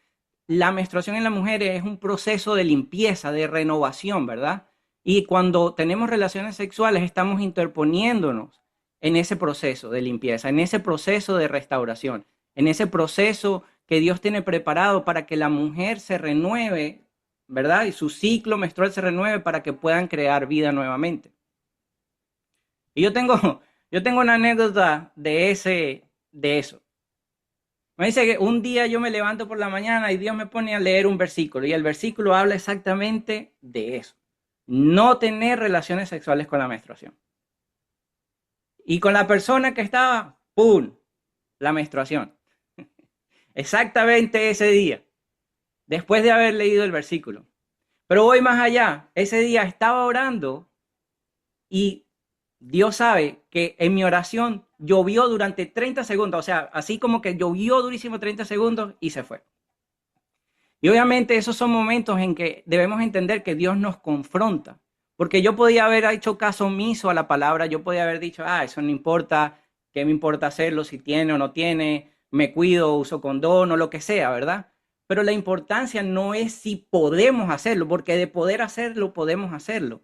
La menstruación en la mujer es un proceso de limpieza, de renovación, ¿verdad? Y cuando tenemos relaciones sexuales estamos interponiéndonos en ese proceso de limpieza, en ese proceso de restauración, en ese proceso que Dios tiene preparado para que la mujer se renueve, ¿verdad? Y su ciclo menstrual se renueve para que puedan crear vida nuevamente. Y yo tengo una anécdota de eso. Me dice que un día yo me levanto por la mañana y Dios me pone a leer un versículo y el versículo habla exactamente de eso. No tener relaciones sexuales con la menstruación. Y con la persona que estaba, ¡pum! La menstruación. Exactamente ese día, después de haber leído el versículo. Pero voy más allá. Ese día estaba orando y Dios sabe que en mi oración llovió durante 30 segundos. O sea, así como que llovió durísimo 30 segundos y se fue. Y obviamente esos son momentos en que debemos entender que Dios nos confronta. Porque yo podía haber hecho caso omiso a la palabra, yo podía haber dicho, eso no importa, ¿qué me importa hacerlo si tiene o no tiene? Me cuido, uso condón o lo que sea, ¿verdad? Pero la importancia no es si podemos hacerlo, porque de poder hacerlo, podemos hacerlo.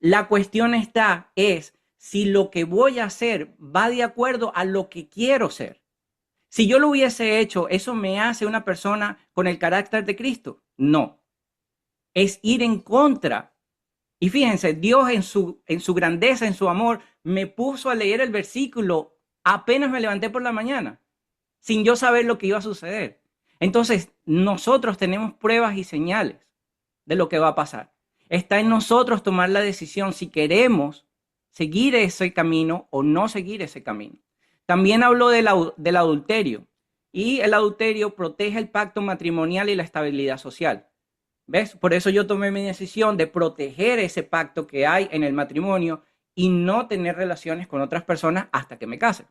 La cuestión es si lo que voy a hacer va de acuerdo a lo que quiero ser. Si yo lo hubiese hecho, ¿eso me hace una persona con el carácter de Cristo? No, es ir en contra. Y fíjense, Dios en su grandeza, en su amor, me puso a leer el versículo apenas me levanté por la mañana, sin yo saber lo que iba a suceder. Entonces, nosotros tenemos pruebas y señales de lo que va a pasar. Está en nosotros tomar la decisión si queremos seguir ese camino o no seguir ese camino. También habló del adulterio y el adulterio protege el pacto matrimonial y la estabilidad social. ¿Ves? Por eso yo tomé mi decisión de proteger ese pacto que hay en el matrimonio y no tener relaciones con otras personas hasta que me case.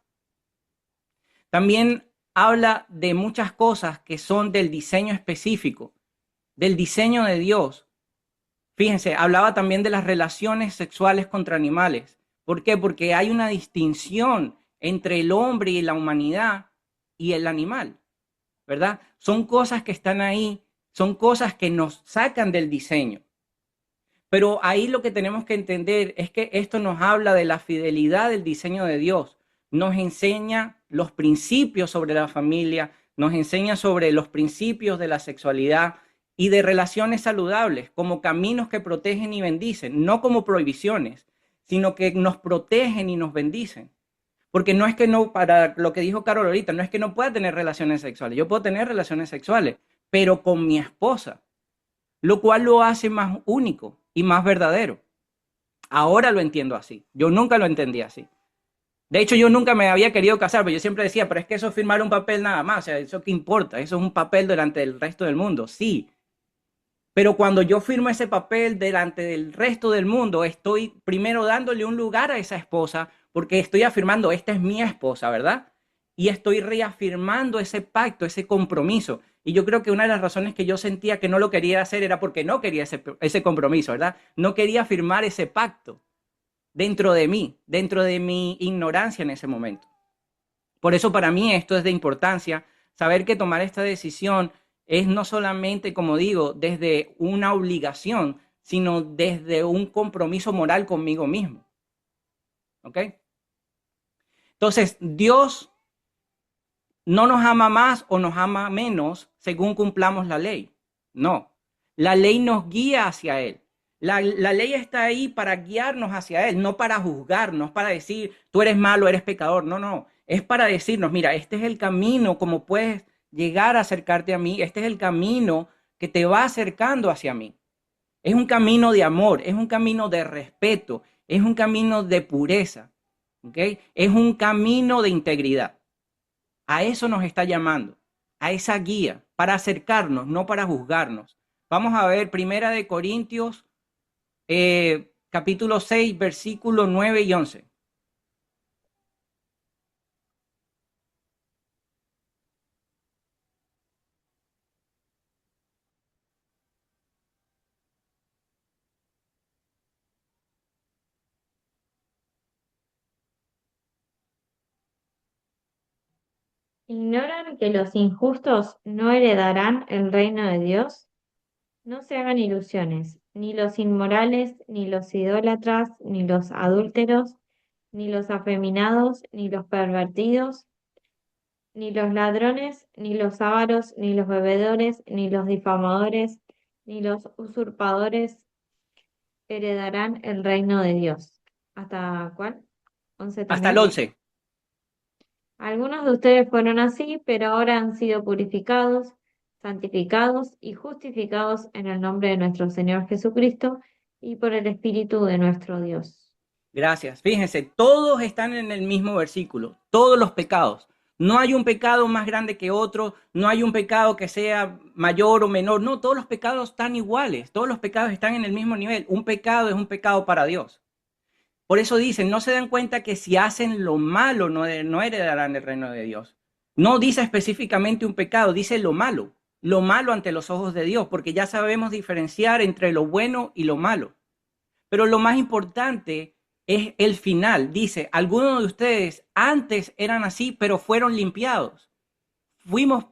También habla de muchas cosas que son del diseño específico, del diseño de Dios. Fíjense, hablaba también de las relaciones sexuales contra animales. ¿Por qué? Porque hay una distinción entre el hombre y la humanidad y el animal, ¿verdad? Son cosas que están ahí, son cosas que nos sacan del diseño. Pero ahí lo que tenemos que entender es que esto nos habla de la fidelidad del diseño de Dios. Nos enseña los principios sobre la familia, nos enseña sobre los principios de la sexualidad y de relaciones saludables como caminos que protegen y bendicen, no como prohibiciones, sino que nos protegen y nos bendicen. Porque no es que no, para lo que dijo Carol ahorita, no es que no pueda tener relaciones sexuales. Yo puedo tener relaciones sexuales, pero con mi esposa, lo cual lo hace más único y más verdadero. Ahora lo entiendo así. Yo nunca lo entendí así. De hecho, yo nunca me había querido casar, pero yo siempre decía, pero es que eso es firmar un papel nada más, o sea, ¿eso qué importa? Eso es un papel delante del resto del mundo, sí. Pero cuando yo firmo ese papel delante del resto del mundo, estoy primero dándole un lugar a esa esposa, porque estoy afirmando, esta es mi esposa, ¿verdad? Y estoy reafirmando ese pacto, ese compromiso. Y yo creo que una de las razones que yo sentía que no lo quería hacer era porque no quería ese compromiso, ¿verdad? No quería firmar ese pacto dentro de mí, dentro de mi ignorancia en ese momento. Por eso para mí esto es de importancia, saber que tomar esta decisión es no solamente, como digo, desde una obligación, sino desde un compromiso moral conmigo mismo. ¿Ok? Entonces, Dios no nos ama más o nos ama menos según cumplamos la ley. No, la ley nos guía hacia Él. La ley está ahí para guiarnos hacia Él, no para juzgarnos, para decir, tú eres malo, eres pecador. No, no, es para decirnos, mira, este es el camino como puedes llegar a acercarte a mí, este es el camino que te va acercando hacia mí. Es un camino de amor, es un camino de respeto, es un camino de pureza, ¿ok? Es un camino de integridad. A eso nos está llamando, a esa guía, para acercarnos, no para juzgarnos. Vamos a ver Primera de Corintios, capítulo 6, versículos 9 y 11. ¿Ignoran que los injustos no heredarán el reino de Dios? No se hagan ilusiones, ni los inmorales, ni los idólatras, ni los adúlteros, ni los afeminados, ni los pervertidos, ni los ladrones, ni los ávaros, ni los bebedores, ni los difamadores, ni los usurpadores heredarán el reino de Dios. ¿Hasta cuál? 11 Hasta el también. 11. Algunos de ustedes fueron así, pero ahora han sido purificados, santificados y justificados en el nombre de nuestro Señor Jesucristo y por el Espíritu de nuestro Dios. Gracias. Fíjense, todos están en el mismo versículo, todos los pecados. No hay un pecado más grande que otro, no hay un pecado que sea mayor o menor, no, todos los pecados están iguales, todos los pecados están en el mismo nivel. Un pecado es un pecado para Dios. Por eso dicen, no se dan cuenta que si hacen lo malo no heredarán el reino de Dios. No dice específicamente un pecado, dice lo malo ante los ojos de Dios, porque ya sabemos diferenciar entre lo bueno y lo malo. Pero lo más importante es el final. Dice, algunos de ustedes antes eran así, pero fueron limpiados. Fuimos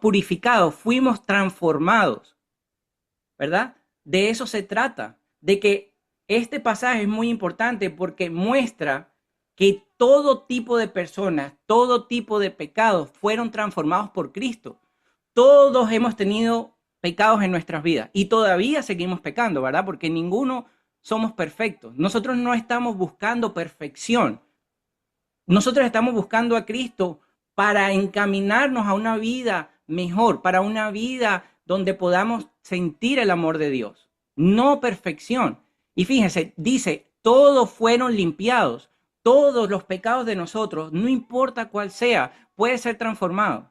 purificados, fuimos transformados, ¿verdad? De eso se trata, de que este pasaje es muy importante porque muestra que todo tipo de personas, todo tipo de pecados fueron transformados por Cristo. Todos hemos tenido pecados en nuestras vidas y todavía seguimos pecando, ¿verdad? Porque ninguno somos perfectos. Nosotros no estamos buscando perfección. Nosotros estamos buscando a Cristo para encaminarnos a una vida mejor, para una vida donde podamos sentir el amor de Dios, no perfección. Y fíjense, dice, todos fueron limpiados, todos los pecados de nosotros, no importa cuál sea, puede ser transformado.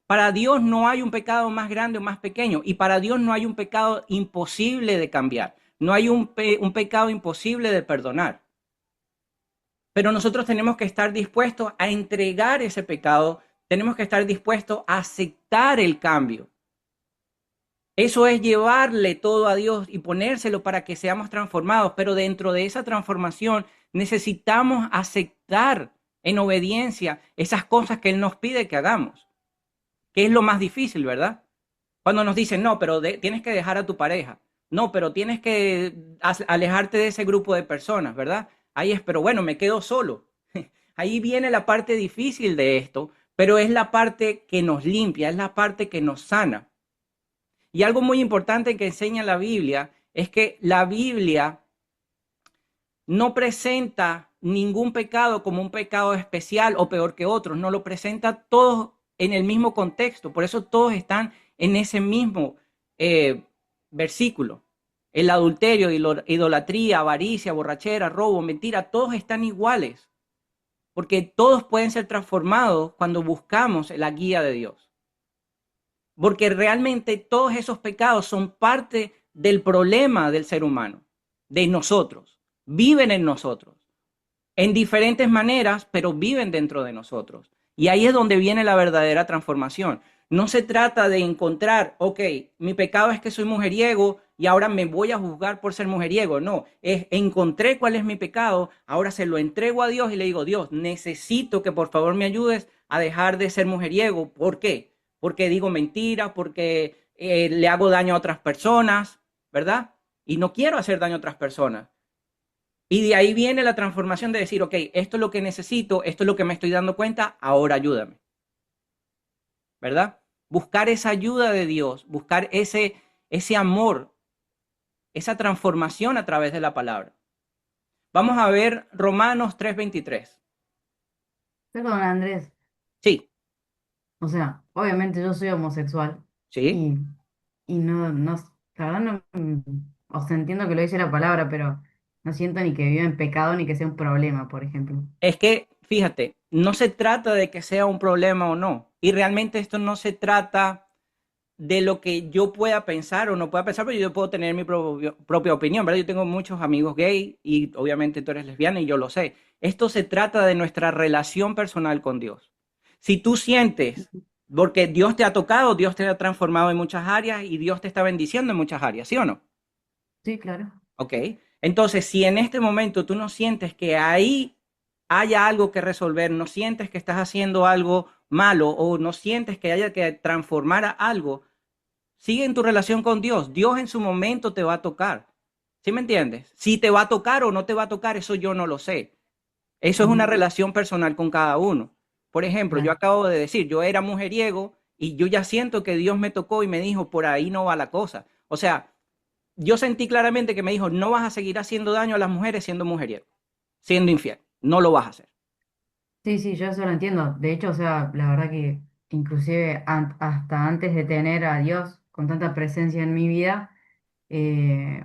Para Dios no hay un pecado más grande o más pequeño, y para Dios no hay un pecado imposible de cambiar, no hay un pecado imposible de perdonar. Pero nosotros tenemos que estar dispuestos a entregar ese pecado, tenemos que estar dispuestos a aceptar el cambio. Eso es llevarle todo a Dios y ponérselo para que seamos transformados, pero dentro de esa transformación necesitamos aceptar en obediencia esas cosas que Él nos pide que hagamos, que es lo más difícil, ¿verdad? Cuando nos dicen, no, pero tienes que dejar a tu pareja, no, pero tienes que alejarte de ese grupo de personas, ¿verdad? Ahí es, pero bueno, me quedo solo. Ahí viene la parte difícil de esto, pero es la parte que nos limpia, es la parte que nos sana. Y algo muy importante que enseña la Biblia es que la Biblia no presenta ningún pecado como un pecado especial o peor que otros, no lo presenta todos en el mismo contexto, por eso todos están en ese mismo versículo. El adulterio, idolatría, avaricia, borrachera, robo, mentira, todos están iguales, porque todos pueden ser transformados cuando buscamos la guía de Dios. Porque realmente todos esos pecados son parte del problema del ser humano, de nosotros, viven en nosotros, en diferentes maneras, pero viven dentro de nosotros. Y ahí es donde viene la verdadera transformación. No se trata de encontrar, ok, mi pecado es que soy mujeriego y ahora me voy a juzgar por ser mujeriego. No, encontré cuál es mi pecado, ahora se lo entrego a Dios y le digo, Dios, necesito que por favor me ayudes a dejar de ser mujeriego. ¿Por qué? Porque digo mentiras, porque le hago daño a otras personas, ¿verdad? Y no quiero hacer daño a otras personas. Y de ahí viene la transformación de decir, ok, esto es lo que necesito, esto es lo que me estoy dando cuenta, ahora ayúdame. ¿Verdad? Buscar esa ayuda de Dios, buscar ese amor, esa transformación a través de la palabra. Vamos a ver Romanos 3:23. Perdón, Andrés. Sí, O sea, obviamente yo soy homosexual sí. y, y la verdad no, o sea, entiendo que lo dice la palabra, pero no siento ni que viva en pecado ni que sea un problema, por ejemplo. Es que, fíjate, no se trata de que sea un problema o no. Y realmente esto no se trata de lo que yo pueda pensar o no pueda pensar, pero yo puedo tener mi propia opinión, ¿verdad? Yo tengo muchos amigos gay y obviamente tú eres lesbiana y yo lo sé. Esto se trata de nuestra relación personal con Dios. Si tú sientes, porque Dios te ha tocado, Dios te ha transformado en muchas áreas y Dios te está bendiciendo en muchas áreas, ¿sí o no? Sí, claro. ¿Ok? Entonces, si en este momento tú no sientes que ahí haya algo que resolver, no sientes que estás haciendo algo malo o no sientes que haya que transformar a algo, sigue en tu relación con Dios. Dios en su momento te va a tocar. ¿Sí me entiendes? Si te va a tocar o no te va a tocar, eso yo no lo sé. Eso es una Ujú, relación personal con cada uno. Por ejemplo, yo claro. acabo de decir, yo era mujeriego y yo ya siento que Dios me tocó y me dijo, por ahí no va la cosa. O sea, yo sentí claramente que me dijo, no vas a seguir haciendo daño a las mujeres siendo mujeriego, siendo infiel. No lo vas a hacer. Sí, sí, yo eso lo entiendo. De hecho, o sea, la verdad que inclusive hasta antes de tener a Dios con tanta presencia en mi vida,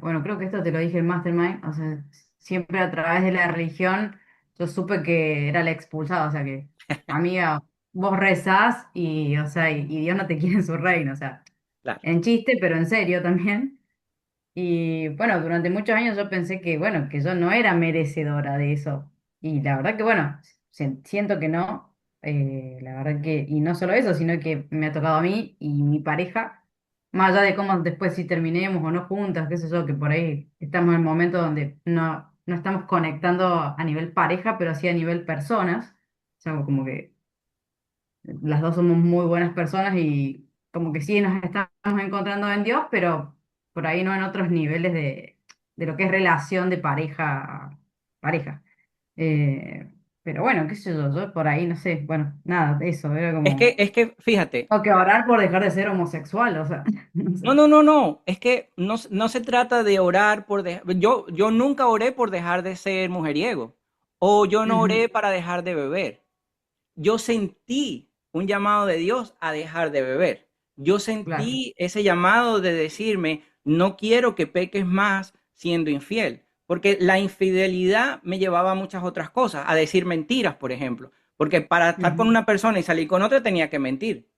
bueno, creo que esto te lo dije en Mastermind, o sea, siempre a través de la religión yo supe que era la expulsada, o sea que, amiga, vos rezás y, o sea, y Dios no te quiere en su reino, o sea, Claro. en chiste, pero en serio también. Y bueno, durante muchos años yo pensé que, bueno, que yo no era merecedora de eso. Y la verdad que, bueno, siento que no. La verdad que, y no solo eso, sino que me ha tocado a mí y mi pareja, más allá de cómo después si terminemos o no juntas, qué sé yo, que por ahí estamos en el momento donde no estamos conectando a nivel pareja, pero sí a nivel personas. O sea, como que las dos somos muy buenas personas y como que sí nos estamos encontrando en Dios, pero por ahí no en otros niveles de lo que es relación de pareja. Pero bueno, qué sé yo, yo por ahí no sé, bueno, nada, eso, era como, Fíjate, tengo que orar por dejar de ser homosexual, o sea, no sé. no, es que no se trata de orar por dejar, yo nunca oré por dejar de ser mujeriego, o yo no Ujú, oré para dejar de beber. Yo sentí un llamado de Dios a dejar de beber. Yo claro. sentí ese llamado de decirme, no quiero que peques más siendo infiel, porque la infidelidad me llevaba a muchas otras cosas, a decir mentiras, por ejemplo, porque para estar con Ujú, una persona y salir con otra tenía que mentir.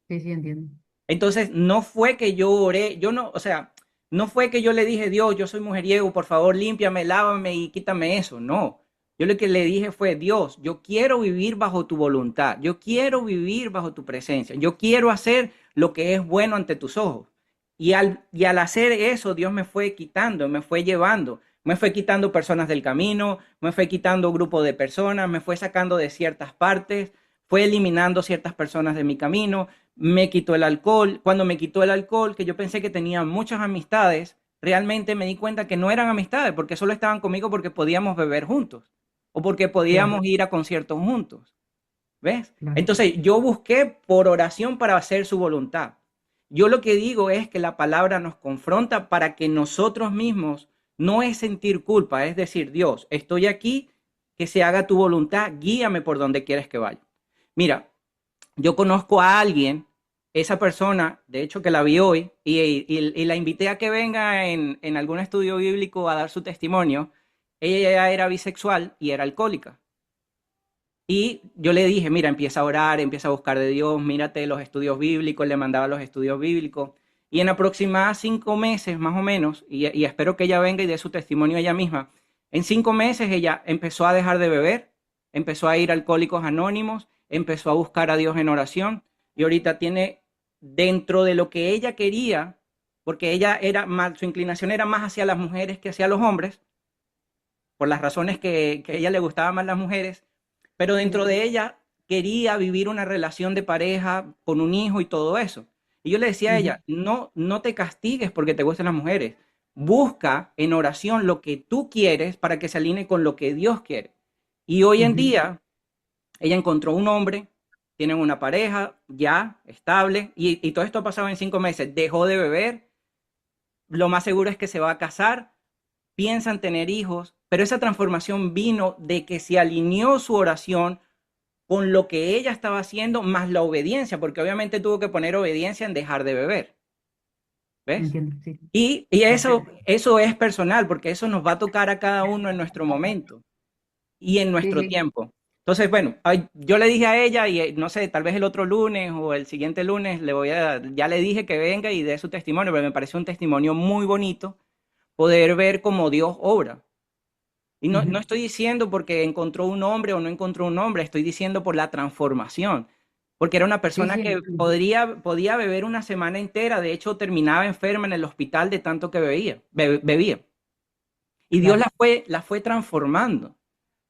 sí, sí, entiendo. Entonces, no fue que yo oré, yo no, o sea, no fue que yo le dije, Dios, yo soy mujeriego, por favor, límpiame, lávame y quítame eso. No. Yo lo que le dije fue, Dios, yo quiero vivir bajo tu voluntad, yo quiero vivir bajo tu presencia, yo quiero hacer lo que es bueno ante tus ojos. Y al hacer eso, Dios me fue quitando, me fue llevando, me fue quitando personas del camino, me fue quitando grupo de personas, me fue sacando de ciertas partes, fue eliminando ciertas personas de mi camino, me quitó el alcohol. Cuando me quitó el alcohol, que yo pensé que tenía muchas amistades, realmente me di cuenta que no eran amistades, porque solo estaban conmigo porque podíamos beber juntos o porque Claro, podíamos ir a conciertos juntos. ¿Ves? claro. Entonces yo busqué por oración para hacer su voluntad. Yo lo que digo es que la palabra nos confronta para que nosotros mismos no es sentir culpa, es decir, Dios, estoy aquí, que se haga tu voluntad, guíame por donde quieres que vaya. Mira, yo conozco a alguien, esa persona, de hecho que la vi hoy, y la invité a que venga en algún estudio bíblico a dar su testimonio. Ella ya era bisexual y era alcohólica. Y yo le dije, mira, empieza a orar, empieza a buscar de Dios, mírate los estudios bíblicos, le mandaba los estudios bíblicos. Y en aproximadamente 5 meses, más o menos, y espero que ella venga y dé su testimonio ella misma, en 5 meses ella empezó a dejar de beber, empezó a ir a Alcohólicos Anónimos, empezó a buscar a Dios en oración, y ahorita tiene dentro de lo que ella quería, porque ella era más, su inclinación era más hacia las mujeres que hacia los hombres, por las razones que a ella le gustaban más las mujeres, pero dentro Sí, de ella quería vivir una relación de pareja con un hijo y todo eso. Y yo le decía a ujú, ella, no te castigues porque te gusten las mujeres. Busca en oración lo que tú quieres para que se alinee con lo que Dios quiere. Y hoy en ujú, día ella encontró un hombre, tienen una pareja ya estable y todo esto ha pasado en 5 meses. Dejó de beber, lo más seguro es que se va a casar, piensan tener hijos, pero esa transformación vino de que se alineó su oración con lo que ella estaba haciendo, más la obediencia, porque obviamente tuvo que poner obediencia en dejar de beber, ¿ves? entiendo, sí. Y eso, Perfecto. eso es personal, porque eso nos va a tocar a cada uno en nuestro momento y en Sí, nuestro sí. tiempo. Entonces, bueno, yo le dije a ella y no sé, tal vez el otro lunes o el siguiente lunes ya le dije que venga y dé su testimonio, pero me pareció un testimonio muy bonito poder ver cómo Dios obra. Y no Ujú. estoy diciendo porque encontró un hombre o no encontró un hombre, estoy diciendo por la transformación. Porque era una Sí, persona sí, que entiendo. podía beber una semana entera, de hecho terminaba enferma en el hospital de tanto que bebía. Y Dios Claro. la fue transformando.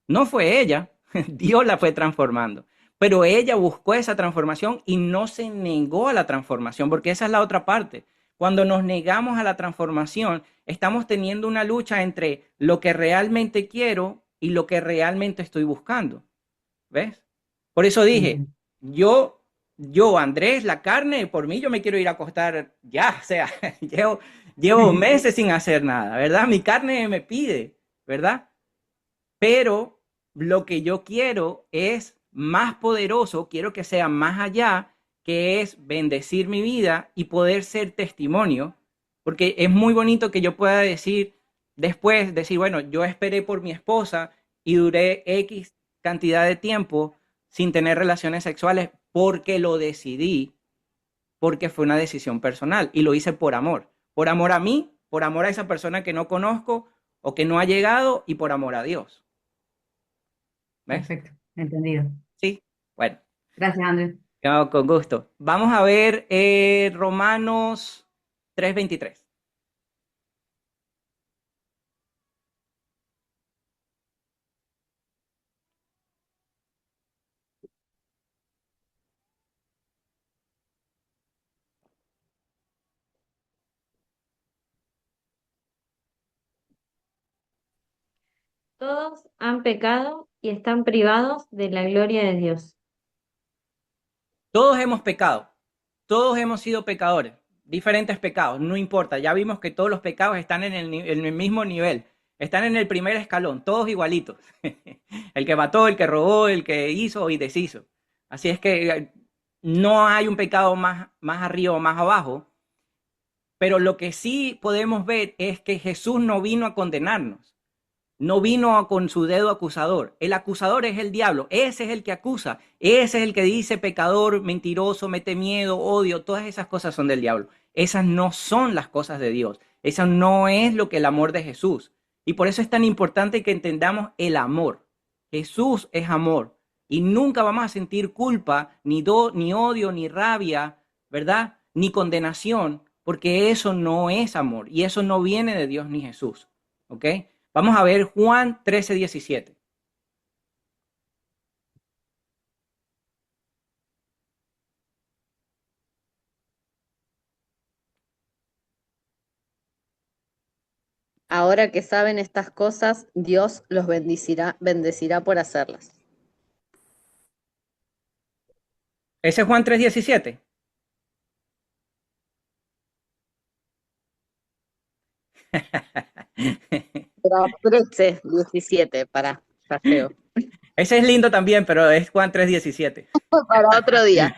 No fue ella, Dios la fue transformando. Pero ella buscó esa transformación y no se negó a la transformación, porque esa es la otra parte. Cuando nos negamos a la transformación, estamos teniendo una lucha entre lo que realmente quiero y lo que realmente estoy buscando. ¿Ves? Por eso dije, Entiendo. Andrés, la carne, por mí yo me quiero ir a acostar ya, o sea, llevo meses sin hacer nada, ¿verdad? Mi carne me pide, ¿verdad? Pero Lo que yo quiero es más poderoso, quiero que sea más allá, que es bendecir mi vida y poder ser testimonio, porque es muy bonito que yo pueda decir después, decir, bueno, yo esperé por mi esposa y duré X cantidad de tiempo sin tener relaciones sexuales porque lo decidí, porque fue una decisión personal y lo hice por amor a mí, por amor a esa persona que no conozco o que no ha llegado y por amor a Dios. ¿Ves? Perfecto, entendido. Sí, bueno, Gracias, Andrés. no, con gusto. Vamos a ver Romanos 3:23. Todos han pecado y están privados de la gloria de Dios. Todos hemos pecado, todos hemos sido pecadores, diferentes pecados, no importa. Ya vimos que todos los pecados están en el mismo nivel, están en el primer escalón, todos igualitos. El que mató, el que robó, el que hizo y deshizo. Así es que no hay un pecado más arriba o más abajo, pero lo que sí podemos ver es que Jesús no vino a condenarnos. No vino con su dedo acusador. El acusador es el diablo. Ese es el que acusa. Ese es el que dice pecador, mentiroso, mete miedo, odio. Todas esas cosas son del diablo. Esas no son las cosas de Dios. Eso no es lo que el amor de Jesús. Y por eso es tan importante que entendamos el amor. Jesús es amor. Y nunca vamos a sentir culpa, ni odio, ni rabia, ¿verdad? Ni condenación, porque eso no es amor. Y eso no viene de Dios ni Jesús. ¿Ok? Vamos a ver Juan 13:17. Ahora que saben estas cosas, Dios los bendecirá por hacerlas. Ese es Juan 3:17. Pero 13:17, para feo. Ese es lindo también, pero es Juan 3:17. Para otro día.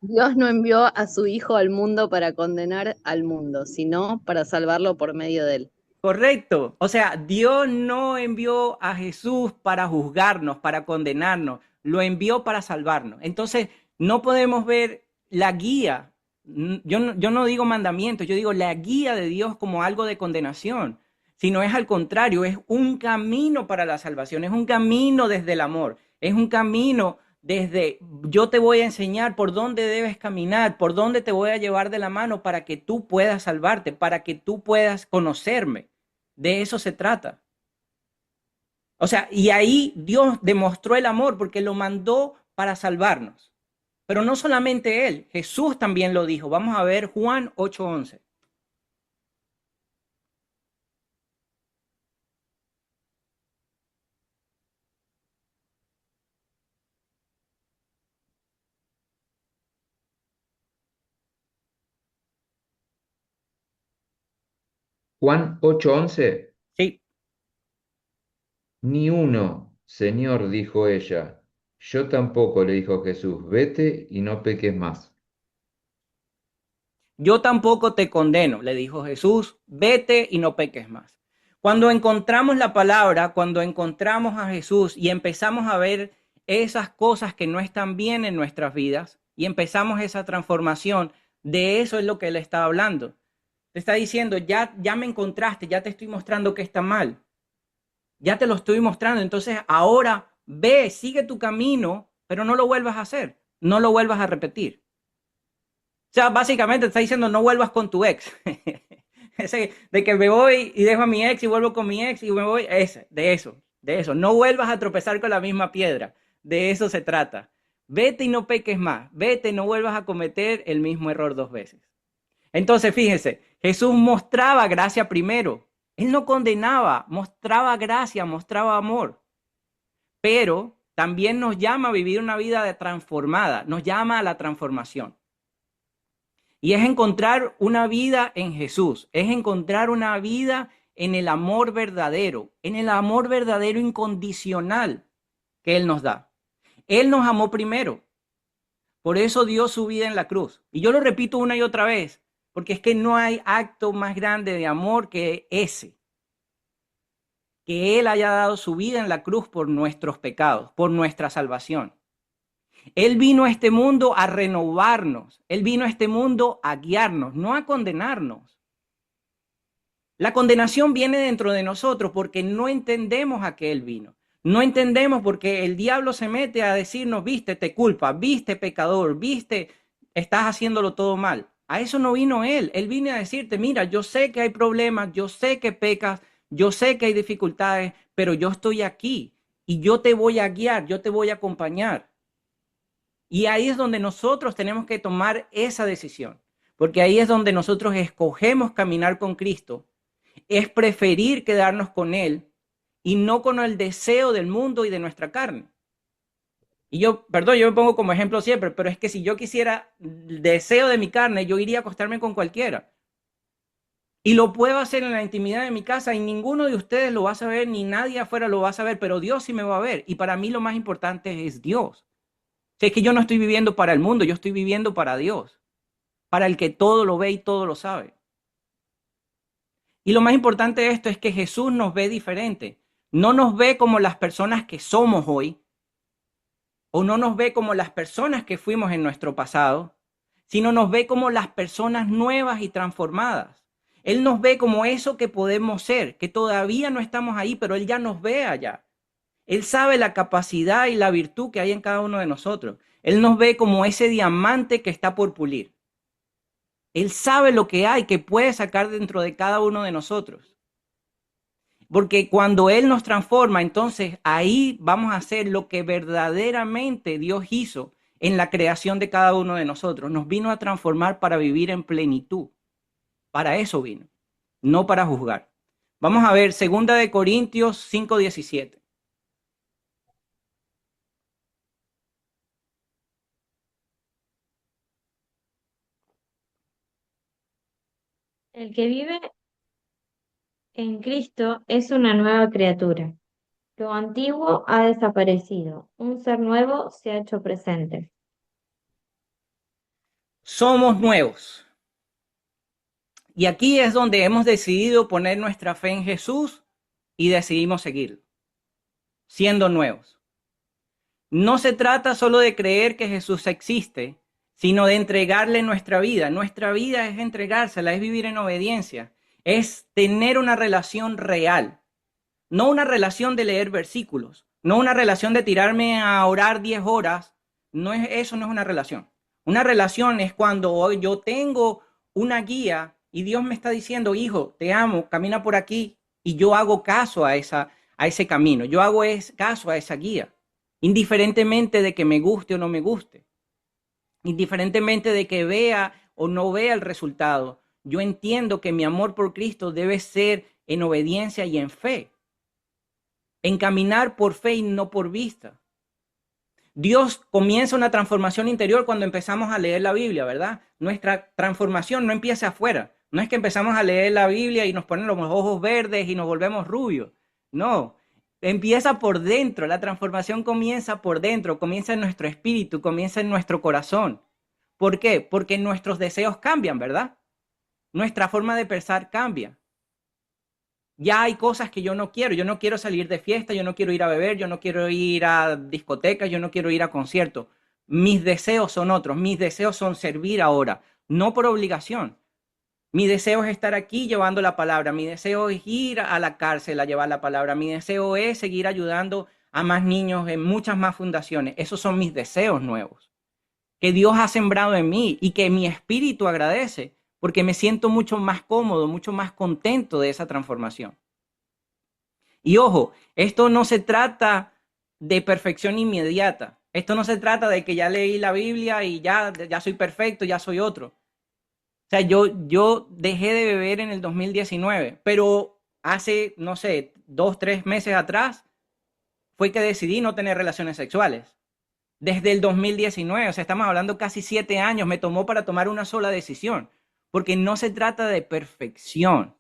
Dios no envió a su Hijo al mundo para condenar al mundo, sino para salvarlo por medio de él. Correcto. O sea, Dios no envió a Jesús para juzgarnos, para condenarnos, lo envió para salvarnos. Entonces, no podemos ver la guía. Yo no digo mandamientos, yo digo la guía de Dios como algo de condenación, sino es al contrario, es un camino para la salvación, es un camino desde el amor, es un camino desde yo te voy a enseñar por dónde debes caminar, por dónde te voy a llevar de la mano para que tú puedas salvarte, para que tú puedas conocerme. De eso se trata. O sea, y ahí Dios demostró el amor porque lo mandó para salvarnos. Pero no solamente él, Jesús también lo dijo. Vamos a ver Juan 8:11. Juan 8:11. Sí, Ni uno, Señor, dijo ella. Yo tampoco, le dijo Jesús, vete y no peques más. yo tampoco te condeno, le dijo Jesús, vete y no peques más. Cuando encontramos la palabra, cuando encontramos a Jesús y empezamos a ver esas cosas que no están bien en nuestras vidas y empezamos esa transformación, de eso es lo que él está hablando. Te está diciendo, ya me encontraste, ya te estoy mostrando que está mal. Ya te lo estoy mostrando. Entonces ahora ve, sigue tu camino, pero no lo vuelvas a hacer. No lo vuelvas a repetir. O sea, básicamente te está diciendo, no vuelvas con tu ex. Ese de que me voy y dejo a mi ex y vuelvo con mi ex y me voy. De eso. No vuelvas a tropezar con la misma piedra. De eso se trata. Vete y no peques más. Vete y no vuelvas a cometer el mismo error 2 veces. Entonces, fíjense, Jesús mostraba gracia primero. Él no condenaba, mostraba gracia, mostraba amor. Pero también nos llama a vivir una vida transformada, nos llama a la transformación. Y es encontrar una vida en Jesús, es encontrar una vida en el amor verdadero incondicional que Él nos da. Él nos amó primero. Por eso dio su vida en la cruz. Y yo lo repito una y otra vez, porque es que no hay acto más grande de amor que ese. Que Él haya dado su vida en la cruz por nuestros pecados, por nuestra salvación. Él vino a este mundo a renovarnos. Él vino a este mundo a guiarnos, no a condenarnos. La condenación viene dentro de nosotros porque no entendemos a qué Él vino. No entendemos porque el diablo se mete a decirnos, viste, te culpa, viste, pecador, viste, estás haciéndolo todo mal. A eso no vino Él. Él vino a decirte, mira, yo sé que hay problemas, yo sé que pecas, yo sé que hay dificultades, pero yo estoy aquí y yo te voy a guiar, yo te voy a acompañar. Y ahí es donde nosotros tenemos que tomar esa decisión, porque ahí es donde nosotros escogemos caminar con Cristo. Es preferir quedarnos con Él y no con el deseo del mundo y de nuestra carne. Y yo me pongo como ejemplo siempre, pero es que si yo quisiera el deseo de mi carne, yo iría a acostarme con cualquiera. Y lo puedo hacer en la intimidad de mi casa y ninguno de ustedes lo va a saber, ni nadie afuera lo va a saber, pero Dios sí me va a ver. Y para mí lo más importante es Dios. O sea, es que yo no estoy viviendo para el mundo, yo estoy viviendo para Dios, para el que todo lo ve y todo lo sabe. Y lo más importante de esto es que Jesús nos ve diferente. No nos ve como las personas que somos hoy, o no nos ve como las personas que fuimos en nuestro pasado, sino nos ve como las personas nuevas y transformadas. Él nos ve como eso que podemos ser, que todavía no estamos ahí, pero Él ya nos ve allá. Él sabe la capacidad y la virtud que hay en cada uno de nosotros. Él nos ve como ese diamante que está por pulir. Él sabe lo que hay, que puede sacar dentro de cada uno de nosotros. Porque cuando Él nos transforma, entonces ahí vamos a hacer lo que verdaderamente Dios hizo en la creación de cada uno de nosotros. Nos vino a transformar para vivir en plenitud. Para eso vino, no para juzgar. Vamos a ver 2 Corintios 5:17. El que vive en Cristo es una nueva criatura. Lo antiguo ha desaparecido. Un ser nuevo se ha hecho presente. Somos nuevos. Y aquí es donde hemos decidido poner nuestra fe en Jesús y decidimos seguirlo, siendo nuevos. No se trata solo de creer que Jesús existe, sino de entregarle nuestra vida. Nuestra vida es entregársela, es vivir en obediencia, es tener una relación real, no una relación de leer versículos, no una relación de tirarme a orar 10 horas. Eso no es una relación. Una relación es cuando yo tengo una guía y Dios me está diciendo, hijo, te amo, camina por aquí, y yo hago caso a ese camino, yo hago caso a esa guía, indiferentemente de que me guste o no me guste, indiferentemente de que vea o no vea el resultado. Yo entiendo que mi amor por Cristo debe ser en obediencia y en fe, en caminar por fe y no por vista. Dios comienza una transformación interior cuando empezamos a leer la Biblia, ¿verdad? Nuestra transformación no empieza afuera. No es que empezamos a leer la Biblia y nos ponen los ojos verdes y nos volvemos rubios. No, empieza por dentro. La transformación comienza por dentro, comienza en nuestro espíritu, comienza en nuestro corazón. ¿Por qué? Porque nuestros deseos cambian, ¿verdad? Nuestra forma de pensar cambia. Ya hay cosas que yo no quiero salir de fiesta, yo no quiero ir a beber, yo no quiero ir a discotecas, yo no quiero ir a conciertos. Mis deseos son otros, mis deseos son servir ahora, no por obligación. Mi deseo es estar aquí llevando la palabra, mi deseo es ir a la cárcel a llevar la palabra, mi deseo es seguir ayudando a más niños en muchas más fundaciones. Esos son mis deseos nuevos, que Dios ha sembrado en mí y que mi espíritu agradece, porque me siento mucho más cómodo, mucho más contento de esa transformación. Y ojo, esto no se trata de perfección inmediata. Esto no se trata de que ya leí la Biblia y ya soy perfecto, ya soy otro. O sea, yo dejé de beber en el 2019, pero hace, no sé, 2, 3 meses atrás fue que decidí no tener relaciones sexuales. Desde el 2019, o sea, estamos hablando casi 7 años, me tomó para tomar una sola decisión. Porque no se trata de perfección,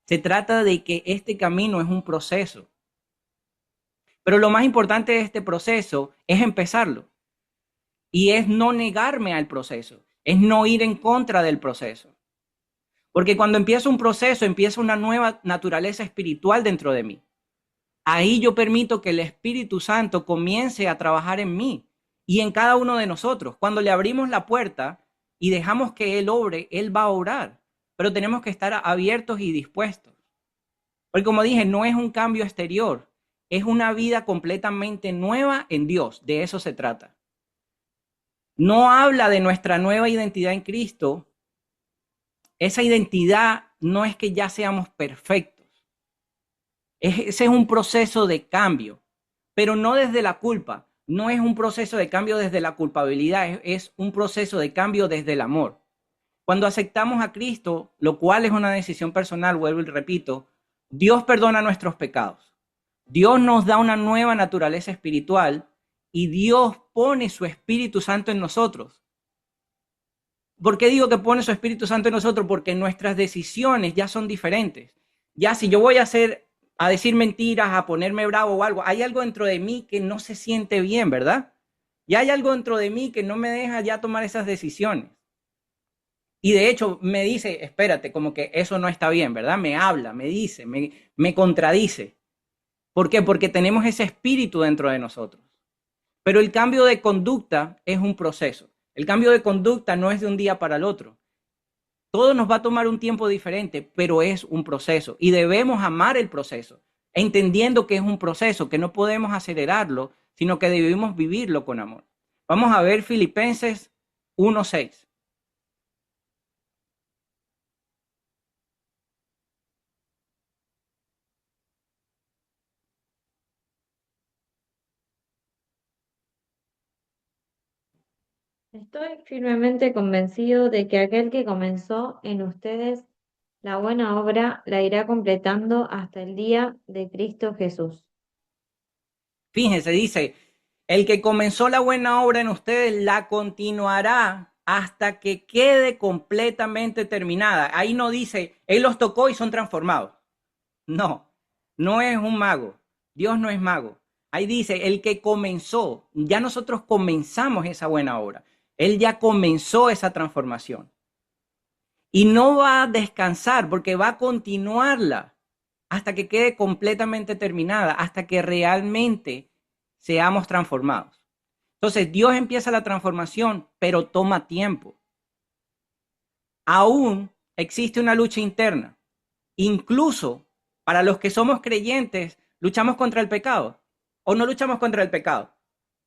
Se trata de que este camino es un proceso. Pero lo más importante de este proceso es empezarlo. Y es no negarme al proceso. Es no ir en contra del proceso. Porque cuando empieza un proceso, empieza una nueva naturaleza espiritual dentro de mí. Ahí yo permito que el Espíritu Santo comience a trabajar en mí y en cada uno de nosotros. Cuando le abrimos la puerta y dejamos que Él obre, Él va a orar. Pero tenemos que estar abiertos y dispuestos. Porque como dije, no es un cambio exterior, es una vida completamente nueva en Dios. De eso se trata. No habla de nuestra nueva identidad en Cristo. Esa identidad no es que ya seamos perfectos. Ese es un proceso de cambio, pero no desde la culpa. No es un proceso de cambio desde la culpabilidad, es un proceso de cambio desde el amor. Cuando aceptamos a Cristo, lo cual es una decisión personal, vuelvo y repito, Dios perdona nuestros pecados. Dios nos da una nueva naturaleza espiritual y Dios pone su Espíritu Santo en nosotros. ¿Por qué digo que pone su Espíritu Santo en nosotros? Porque nuestras decisiones ya son diferentes. Ya si yo voy a decir mentiras, a ponerme bravo o algo, hay algo dentro de mí que no se siente bien, ¿verdad? Y hay algo dentro de mí que no me deja ya tomar esas decisiones. Y de hecho me dice, espérate, como que eso no está bien, ¿verdad? Me habla, me dice, me contradice. ¿Por qué? Porque tenemos ese espíritu dentro de nosotros. Pero el cambio de conducta es un proceso. El cambio de conducta no es de un día para el otro. Todo nos va a tomar un tiempo diferente, pero es un proceso. Y debemos amar el proceso, entendiendo que es un proceso, que no podemos acelerarlo, sino que debemos vivirlo con amor. Vamos a ver Filipenses 1:6. Estoy firmemente convencido de que aquel que comenzó en ustedes la buena obra la irá completando hasta el día de Cristo Jesús. Fíjense, dice, el que comenzó la buena obra en ustedes la continuará hasta que quede completamente terminada. Ahí no dice, Él los tocó y son transformados. No, no es un mago. Dios no es mago. Ahí dice, el que comenzó, ya nosotros comenzamos esa buena obra. Él ya comenzó esa transformación. Y no va a descansar porque va a continuarla hasta que quede completamente terminada, hasta que realmente seamos transformados. Entonces, Dios empieza la transformación, pero toma tiempo. Aún existe una lucha interna. Incluso para los que somos creyentes, luchamos contra el pecado. ¿O no luchamos contra el pecado?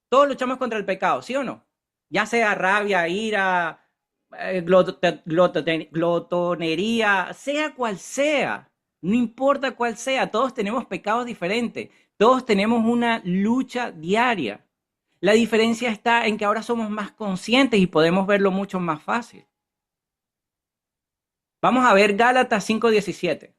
Todos luchamos contra el pecado, ¿sí o no? Ya sea rabia, ira, glotonería, sea cual sea, no importa cuál sea, todos tenemos pecados diferentes, todos tenemos una lucha diaria. La diferencia está en que ahora somos más conscientes y podemos verlo mucho más fácil. Vamos a ver Gálatas 5:17.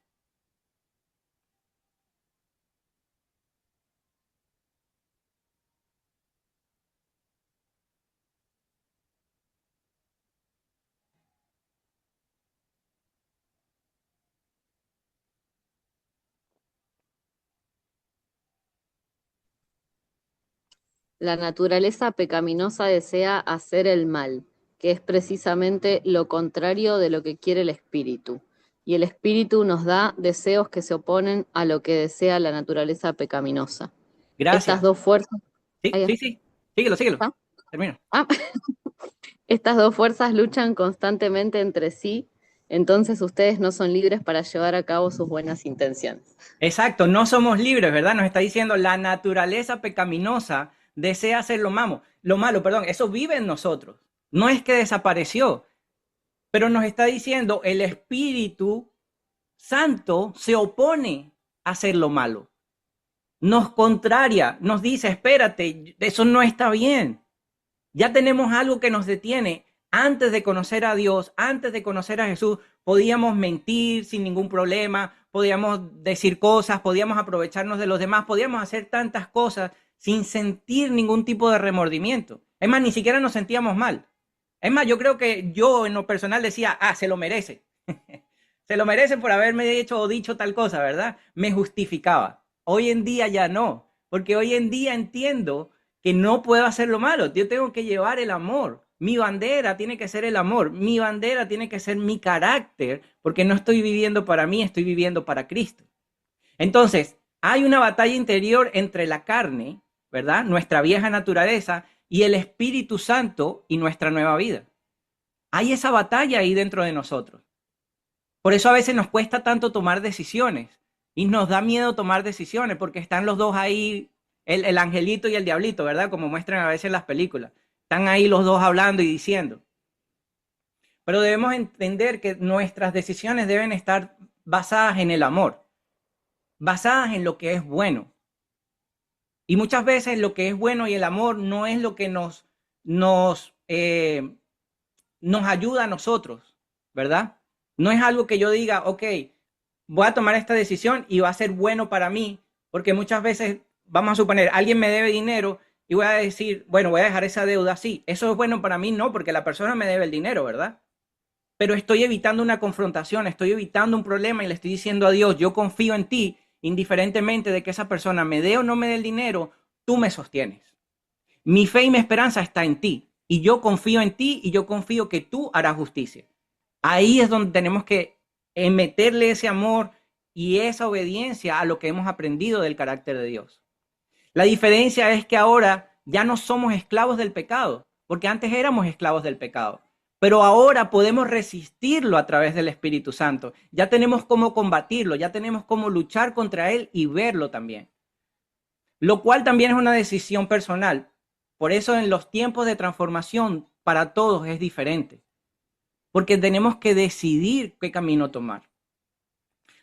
La naturaleza pecaminosa desea hacer el mal, que es precisamente lo contrario de lo que quiere el espíritu. Y el espíritu nos da deseos que se oponen a lo que desea la naturaleza pecaminosa. Gracias. Estas dos fuerzas... Sí. Síguelo. ¿Ah? Termino. Estas dos fuerzas luchan constantemente entre sí, entonces ustedes no son libres para llevar a cabo sus buenas intenciones. Exacto, no somos libres, ¿verdad? Nos está diciendo la naturaleza pecaminosa desea hacer lo malo, eso vive en nosotros. No es que desapareció, pero nos está diciendo el Espíritu Santo se opone a hacer lo malo. Nos contraria, nos dice, espérate, eso no está bien. Ya tenemos algo que nos detiene. Antes de conocer a Dios, antes de conocer a Jesús, podíamos mentir sin ningún problema, podíamos decir cosas, podíamos aprovecharnos de los demás, podíamos hacer tantas cosas sin sentir ningún tipo de remordimiento. Es más, ni siquiera nos sentíamos mal. Es más, yo creo que yo en lo personal decía, se lo merece. se lo merecen por haberme hecho o dicho tal cosa, ¿verdad? Me justificaba. Hoy en día ya no, porque hoy en día entiendo que no puedo hacer lo malo. Yo tengo que llevar el amor. Mi bandera tiene que ser el amor. Mi bandera tiene que ser mi carácter, porque no estoy viviendo para mí, estoy viviendo para Cristo. Entonces, hay una batalla interior entre la carne, ¿verdad? Nuestra vieja naturaleza y el Espíritu Santo y nuestra nueva vida. Hay esa batalla ahí dentro de nosotros. Por eso a veces nos cuesta tanto tomar decisiones y nos da miedo tomar decisiones porque están los dos ahí, el angelito y el diablito, ¿verdad? Como muestran a veces en las películas. Están ahí los dos hablando y diciendo. Pero debemos entender que nuestras decisiones deben estar basadas en el amor, basadas en lo que es bueno. Y muchas veces lo que es bueno y el amor no es lo que nos ayuda a nosotros, ¿verdad? No es algo que yo diga, ok, voy a tomar esta decisión y va a ser bueno para mí, porque muchas veces, vamos a suponer, alguien me debe dinero y voy a decir, bueno, voy a dejar esa deuda así. Eso es bueno para mí, no, porque la persona me debe el dinero, ¿verdad? Pero estoy evitando una confrontación, estoy evitando un problema y le estoy diciendo a Dios, yo confío en ti, indiferentemente de que esa persona me dé o no me dé el dinero, tú me sostienes. Mi fe y mi esperanza está en ti y yo confío en ti y yo confío que tú harás justicia. Ahí es donde tenemos que meterle ese amor y esa obediencia a lo que hemos aprendido del carácter de Dios. La diferencia es que ahora ya no somos esclavos del pecado, porque antes éramos esclavos del pecado, pero ahora podemos resistirlo a través del Espíritu Santo. Ya tenemos cómo combatirlo, ya tenemos cómo luchar contra él y verlo también. Lo cual también es una decisión personal. Por eso en los tiempos de transformación para todos es diferente, porque tenemos que decidir qué camino tomar.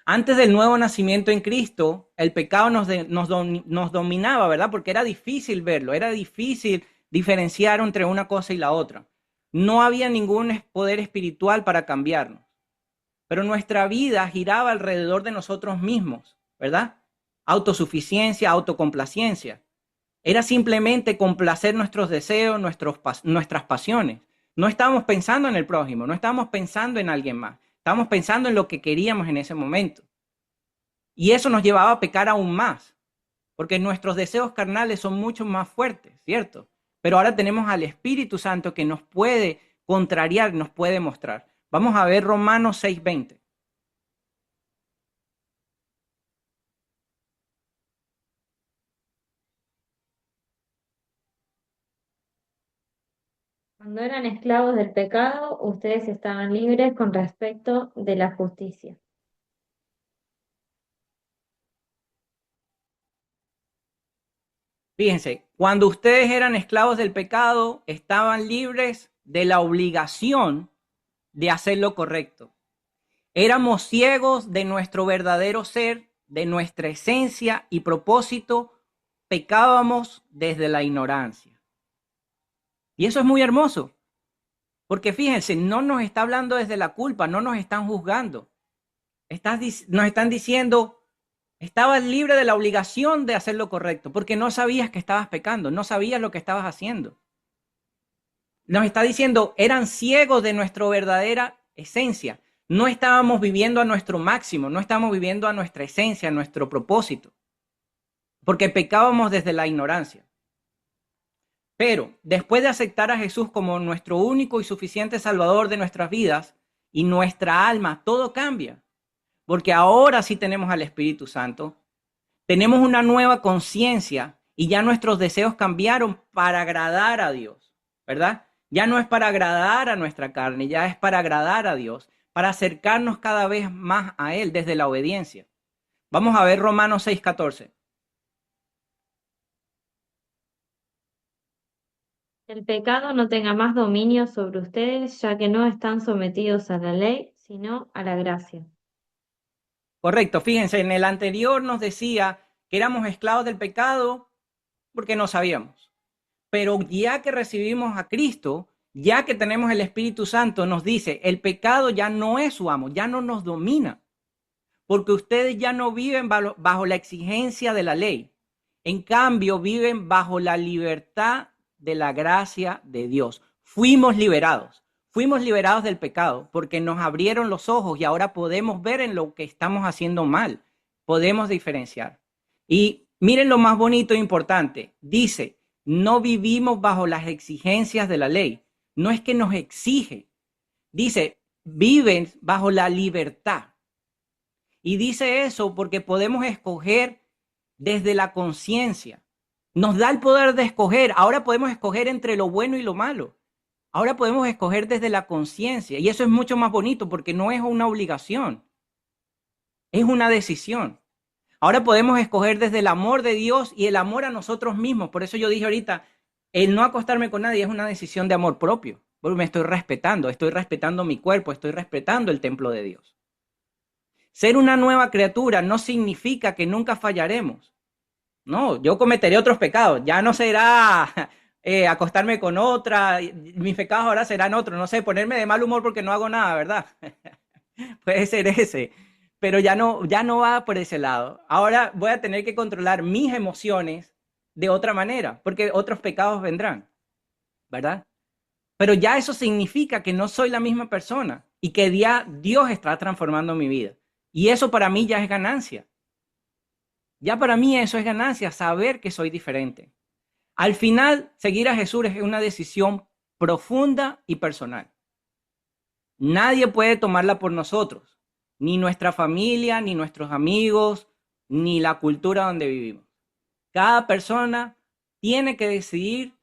Antes del nuevo nacimiento en Cristo, el pecado nos dominaba, ¿verdad? Porque era difícil verlo, era difícil diferenciar entre una cosa y la otra. No había ningún poder espiritual para cambiarnos, pero nuestra vida giraba alrededor de nosotros mismos, ¿verdad? Autosuficiencia, autocomplacencia. Era simplemente complacer nuestros deseos, nuestras pasiones. No estábamos pensando en el prójimo, no estábamos pensando en alguien más. Estábamos pensando en lo que queríamos en ese momento. Y eso nos llevaba a pecar aún más, porque nuestros deseos carnales son mucho más fuertes, ¿cierto? Pero ahora tenemos al Espíritu Santo que nos puede contrariar, nos puede mostrar. Vamos a ver Romanos 6:20. Cuando eran esclavos del pecado, ustedes estaban libres con respecto de la justicia. Fíjense, cuando ustedes eran esclavos del pecado, estaban libres de la obligación de hacer lo correcto. Éramos ciegos de nuestro verdadero ser, de nuestra esencia y propósito. Pecábamos desde la ignorancia. Y eso es muy hermoso, porque fíjense, no nos está hablando desde la culpa, no nos están juzgando. Nos están diciendo, estabas libre de la obligación de hacer lo correcto, porque no sabías que estabas pecando, no sabías lo que estabas haciendo. Nos está diciendo, eran ciegos de nuestra verdadera esencia. No estábamos viviendo a nuestro máximo, no estábamos viviendo a nuestra esencia, a nuestro propósito, porque pecábamos desde la ignorancia. Pero después de aceptar a Jesús como nuestro único y suficiente Salvador de nuestras vidas y nuestra alma, todo cambia. Porque ahora sí tenemos al Espíritu Santo, tenemos una nueva conciencia y ya nuestros deseos cambiaron para agradar a Dios, ¿verdad? Ya no es para agradar a nuestra carne, ya es para agradar a Dios, para acercarnos cada vez más a Él desde la obediencia. Vamos a ver Romanos 6:14. El pecado no tenga más dominio sobre ustedes, ya que no están sometidos a la ley, sino a la gracia. Correcto, fíjense, en el anterior nos decía que éramos esclavos del pecado porque no sabíamos. Pero ya que recibimos a Cristo, ya que tenemos el Espíritu Santo, nos dice, el pecado ya no es su amo, ya no nos domina, porque ustedes ya no viven bajo la exigencia de la ley. En cambio, viven bajo la libertad de la gracia de Dios. Fuimos liberados, Fuimos liberados del pecado porque nos abrieron los ojos y ahora podemos ver en lo que estamos haciendo mal. Podemos diferenciar. Y miren lo más bonito e importante. Dice, no vivimos bajo las exigencias de la ley. No es que nos exige. Dice, viven bajo la libertad. Y dice eso porque podemos escoger desde la conciencia. Nos da el poder de escoger. Ahora podemos escoger entre lo bueno y lo malo. Ahora podemos escoger desde la conciencia. Y eso es mucho más bonito porque no es una obligación. Es una decisión. Ahora podemos escoger desde el amor de Dios y el amor a nosotros mismos. Por eso yo dije ahorita, el no acostarme con nadie es una decisión de amor propio. Porque me estoy respetando mi cuerpo, estoy respetando el templo de Dios. Ser una nueva criatura no significa que nunca fallaremos. No, yo cometeré otros pecados. Ya no será acostarme con otra. Mis pecados ahora serán otros. No sé, ponerme de mal humor porque no hago nada, ¿verdad? Puede ser ese. Pero ya no va por ese lado. Ahora voy a tener que controlar mis emociones de otra manera, porque otros pecados vendrán, ¿verdad? Pero ya eso significa que no soy la misma persona y que Dios está transformando mi vida. Y eso para mí ya es ganancia. Ya para mí eso es ganancia, saber que soy diferente. Al final, seguir a Jesús es una decisión profunda y personal. Nadie puede tomarla por nosotros, ni nuestra familia, ni nuestros amigos, ni la cultura donde vivimos. Cada persona tiene que decidir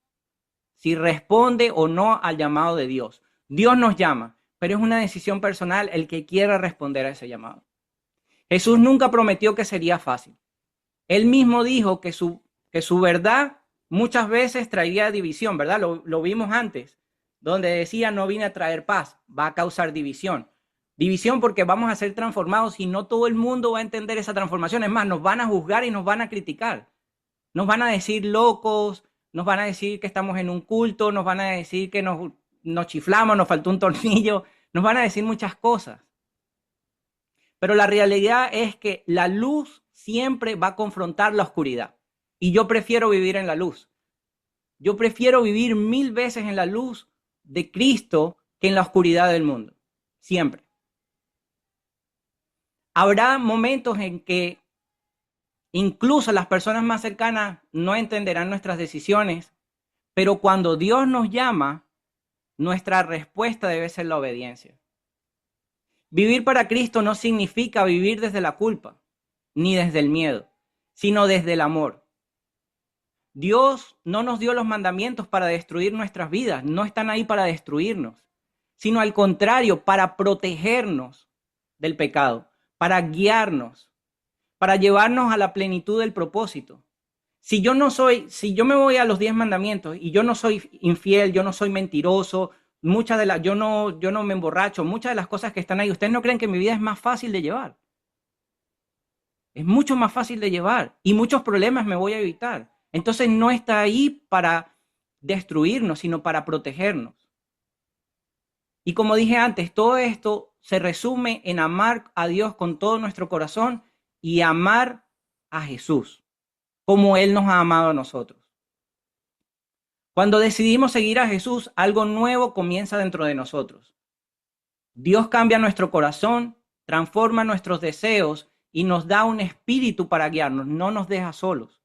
si responde o no al llamado de Dios. Dios nos llama, pero es una decisión personal el que quiera responder a ese llamado. Jesús nunca prometió que sería fácil. Él mismo dijo que su verdad muchas veces traería división, ¿verdad? Lo vimos antes, donde decía no vine a traer paz, va a causar división. División porque vamos a ser transformados y no todo el mundo va a entender esa transformación. Es más, nos van a juzgar y nos van a criticar. Nos van a decir locos, nos van a decir que estamos en un culto, nos van a decir que nos chiflamos, nos faltó un tornillo, nos van a decir muchas cosas. Pero la realidad es que la luz siempre va a confrontar la oscuridad. Y yo prefiero vivir en la luz. Yo prefiero vivir 1000 veces en la luz de Cristo que en la oscuridad del mundo. Siempre. Habrá momentos en que incluso las personas más cercanas no entenderán nuestras decisiones, pero cuando Dios nos llama, nuestra respuesta debe ser la obediencia. Vivir para Cristo no significa vivir desde la culpa, ni desde el miedo, sino desde el amor. Dios no nos dio los mandamientos para destruir nuestras vidas, no están ahí para destruirnos, sino al contrario, para protegernos del pecado, para guiarnos, para llevarnos a la plenitud del propósito. Si yo me voy a los 10 mandamientos y yo no soy infiel, yo no soy mentiroso, yo no me emborracho, muchas de las cosas que están ahí, ¿ustedes no creen que mi vida es más fácil de llevar? Es mucho más fácil de llevar y muchos problemas me voy a evitar. Entonces no está ahí para destruirnos, sino para protegernos. Y como dije antes, todo esto se resume en amar a Dios con todo nuestro corazón y amar a Jesús, como Él nos ha amado a nosotros. Cuando decidimos seguir a Jesús, algo nuevo comienza dentro de nosotros. Dios cambia nuestro corazón, transforma nuestros deseos y nos da un espíritu para guiarnos, no nos deja solos.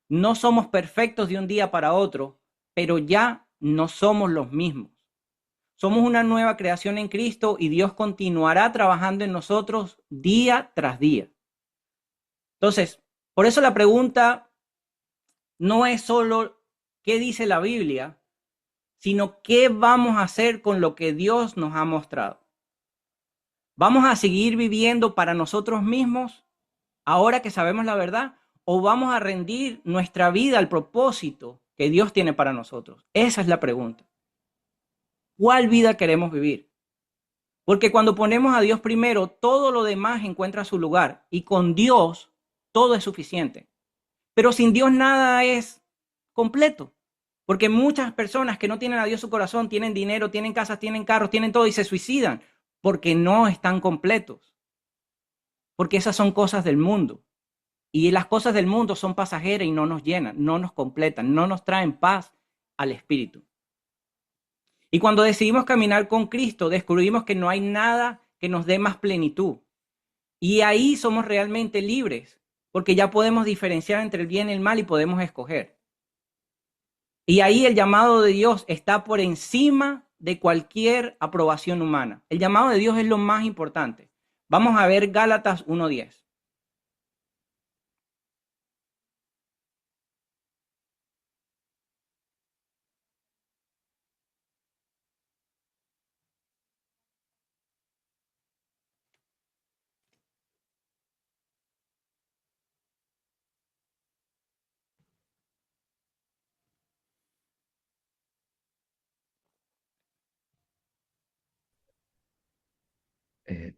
No somos perfectos de un día para otro, pero ya no somos los mismos. Somos una nueva creación en Cristo y Dios continuará trabajando en nosotros día tras día. Entonces, por eso la pregunta no es solo qué dice la Biblia, sino qué vamos a hacer con lo que Dios nos ha mostrado. ¿Vamos a seguir viviendo para nosotros mismos ahora que sabemos la verdad? ¿O vamos a rendir nuestra vida al propósito que Dios tiene para nosotros? Esa es la pregunta. ¿Cuál vida queremos vivir? Porque cuando ponemos a Dios primero, todo lo demás encuentra su lugar y con Dios todo es suficiente. Pero sin Dios nada es completo. Porque muchas personas que no tienen a Dios en su corazón, tienen dinero, tienen casas, tienen carros, tienen todo y se suicidan porque no están completos. Porque esas son cosas del mundo. Y las cosas del mundo son pasajeras y no nos llenan, no nos completan, no nos traen paz al espíritu. Y cuando decidimos caminar con Cristo, descubrimos que no hay nada que nos dé más plenitud. Y ahí somos realmente libres, porque ya podemos diferenciar entre el bien y el mal y podemos escoger. Y ahí el llamado de Dios está por encima de cualquier aprobación humana. El llamado de Dios es lo más importante. Vamos a ver Gálatas 1:10.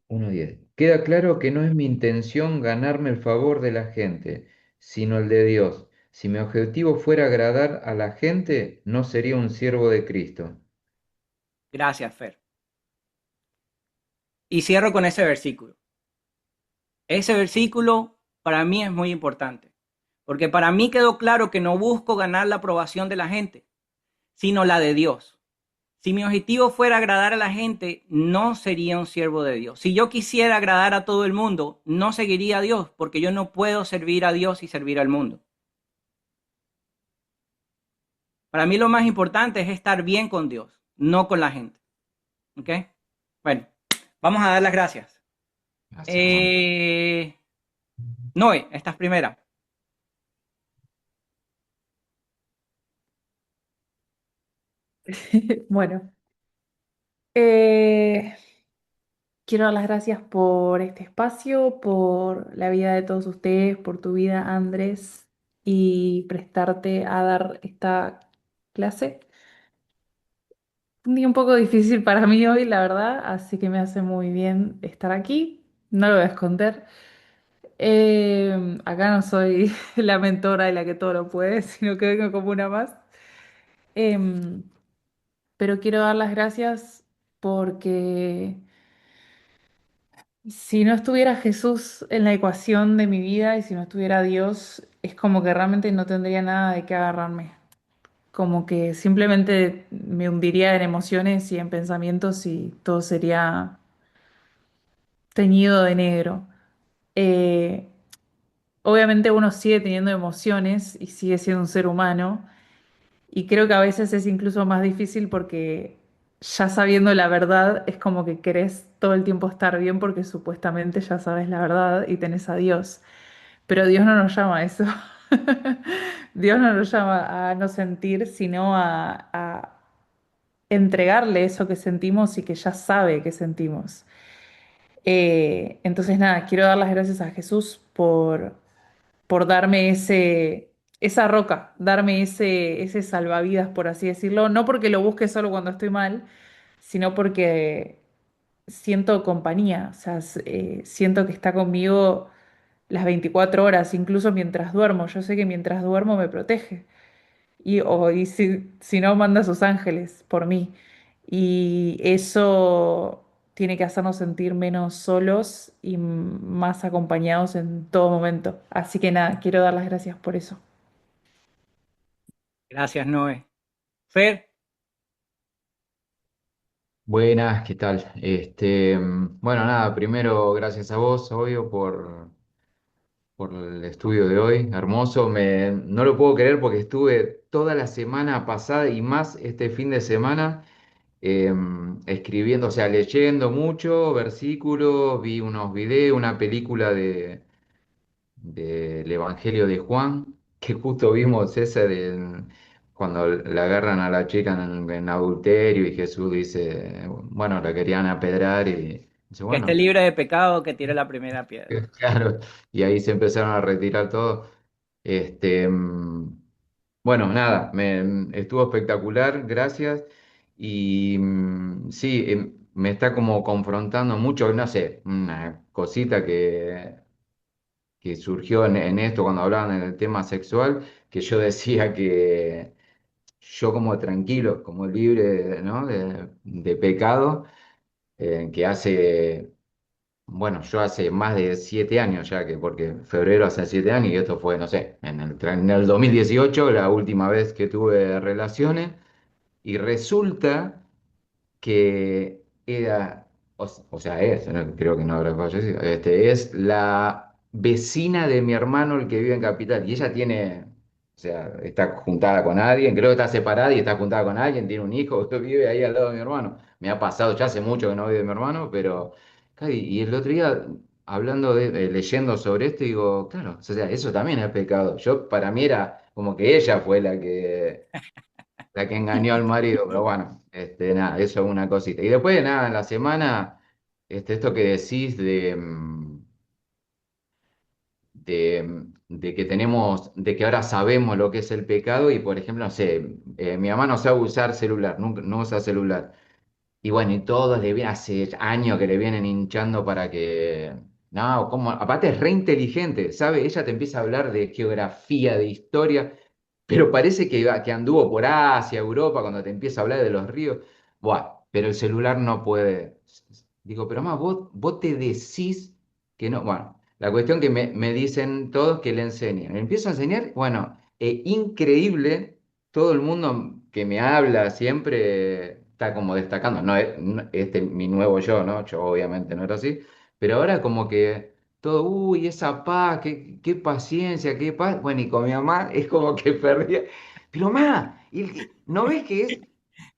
1:10. Queda claro que no es mi intención ganarme el favor de la gente, sino el de Dios. Si mi objetivo fuera agradar a la gente, no sería un siervo de Cristo. Gracias, Fer. Y cierro con ese versículo. Ese versículo para mí es muy importante, porque para mí quedó claro que no busco ganar la aprobación de la gente, sino la de Dios. Si mi objetivo fuera agradar a la gente, no sería un siervo de Dios. Si yo quisiera agradar a todo el mundo, no seguiría a Dios, porque yo no puedo servir a Dios y servir al mundo. Para mí lo más importante es estar bien con Dios, no con la gente. ¿Ok? Bueno, vamos a dar las gracias. Gracias, hermano. Noé, esta es primera. Bueno, eh, quiero dar las gracias por este espacio, por la vida de todos ustedes, por tu vida, Andrés, y prestarte a dar esta clase. Un día un poco difícil para mí hoy, la verdad, así que me hace muy bien estar aquí. No lo voy a esconder. Acá no soy la mentora y la que todo lo puede, sino que vengo como una más. Em, pero quiero dar las gracias porque si no estuviera Jesús en la ecuación de mi vida y si no estuviera Dios, es como que realmente no tendría nada de qué agarrarme. Como que simplemente me hundiría en emociones y en pensamientos y todo sería teñido de negro. Eh, Obviamente uno sigue teniendo emociones y sigue siendo un ser humano y creo que a veces es incluso más difícil porque ya sabiendo la verdad es como que querés todo el tiempo estar bien porque supuestamente ya sabes la verdad y tenés a Dios. Pero Dios no nos llama a eso. Dios no nos llama a no sentir, sino a entregarle eso que sentimos y que ya sabe que sentimos. Entonces, nada, quiero dar las gracias a Jesús por darme esa roca, darme ese salvavidas, por así decirlo. No porque lo busque solo cuando estoy mal, sino porque siento compañía, o sea, siento que está conmigo las 24 horas, incluso mientras duermo. Yo sé que mientras duermo me protege. Y si no, manda a sus ángeles por mí. Y eso tiene que hacernos sentir menos solos y más acompañados en todo momento. Así que nada, quiero dar las gracias por eso. Gracias, Noé. Fer, Buenas, ¿qué tal? Bueno, nada, primero gracias a vos, obvio, por el estudio de hoy, hermoso. No lo puedo creer porque estuve toda la semana pasada y más este fin de semana escribiendo, o sea, leyendo mucho, versículos, vi unos videos, una película del Evangelio de Juan, que justo vimos esa cuando le agarran a la chica en adulterio y Jesús dice, bueno, la querían apedrear y dice, que esté bueno, libre de pecado, que tire la primera piedra. claro, y ahí se empezaron a retirar todo. Este, mm, bueno, nada, estuvo espectacular, gracias. Y sí, me está como confrontando mucho, no sé, una cosita que surgió en esto cuando hablaban del tema sexual, que yo decía que yo como tranquilo, como libre, ¿no? de pecado, que hace, bueno, yo hace más de 7 años ya, que porque febrero hace 7 años y esto fue, no sé, en el 2018, la última vez que tuve relaciones, y resulta que era, o sea, es, ¿no? Creo que no habrá fallecido, es la vecina de mi hermano, el que vive en Capital, y ella tiene, o sea, está juntada con alguien, creo que está separada y está juntada con alguien, tiene un hijo, que vive ahí al lado de mi hermano. Me ha pasado, ya hace mucho que no vive mi hermano, pero, claro, y el otro día, hablando leyendo sobre esto, digo, claro, o sea, eso también es pecado. Yo, para mí era como que ella fue la que engañó al marido, pero bueno, nada, eso es una cosita. Y después, nada, en la semana, esto que decís de que tenemos, de que ahora sabemos lo que es el pecado y, por ejemplo, no sé, mi mamá no sabe usar celular, nunca, no usa celular. Y bueno, y todos le vienen, hace años que le vienen hinchando para que. No, como, aparte es re inteligente, ¿sabe? Ella te empieza a hablar de geografía, de historia, pero parece que anduvo por Asia, Europa, cuando te empieza a hablar de los ríos. Buah, pero el celular no puede. Digo, pero más, vos te decís que no. Bueno, la cuestión que me dicen todos que le enseñen. Le empiezo a enseñar, bueno, increíble todo el mundo que me habla siempre está como destacando. No, mi nuevo yo, ¿no? Yo obviamente no era así, pero ahora como que todo, uy, esa paz, qué paciencia, qué paz. Bueno, y con mi mamá es como que perdía. Pero mamá, ¿no ves que es?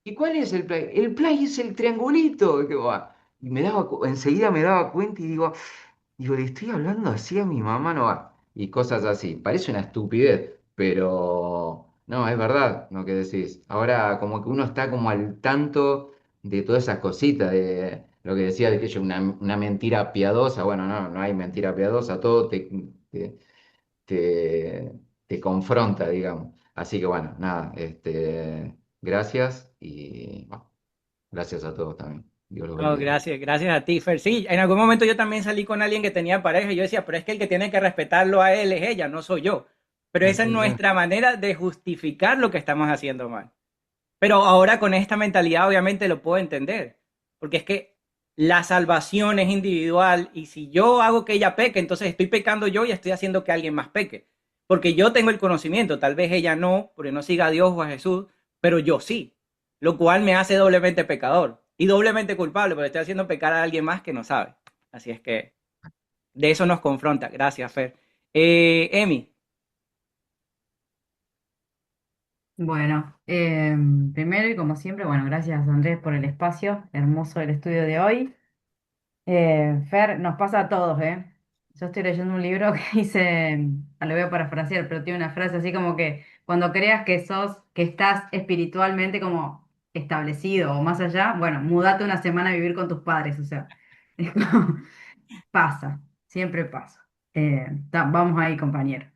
¿Y cuál es el play? El play es el triangulito. Y enseguida me daba cuenta y digo, le estoy hablando así a mi mamá, no va. Y cosas así. Parece una estupidez, pero no, es verdad lo que decís. Ahora como que uno está como al tanto de todas esas cositas, de lo que decía de que es una mentira piadosa. Bueno, no, no hay mentira piadosa, todo te, te, te confronta, digamos. Así que bueno, nada, gracias y bueno, gracias a todos también. Dios los No, bendiga. gracias, gracias a ti, Fer. Sí, en algún momento yo también salí con alguien que tenía pareja y yo decía, pero es que el que tiene que respetarlo a él es ella, no soy yo. Pero esa es Así ya. nuestra manera de justificar lo que estamos haciendo mal. Pero ahora con esta mentalidad obviamente lo puedo entender, porque es que la salvación es individual y si yo hago que ella peque, entonces estoy pecando yo y estoy haciendo que alguien más peque. Porque yo tengo el conocimiento, tal vez ella no, porque no siga a Dios o a Jesús, pero yo sí, lo cual me hace doblemente pecador y doblemente culpable, porque estoy haciendo pecar a alguien más que no sabe. Así es que de eso nos confronta. Gracias, Fer. Emi, Bueno, primero y como siempre, bueno, gracias Andrés por el espacio, hermoso el estudio de hoy. Fer, nos pasa a todos, ¿eh? Yo estoy leyendo un libro que dice, lo voy a parafrasear, pero tiene una frase así como que cuando creas que estás espiritualmente como establecido o más allá, bueno, mudate una semana a vivir con tus padres, o sea, es como, pasa, siempre pasa. Vamos ahí, compañero.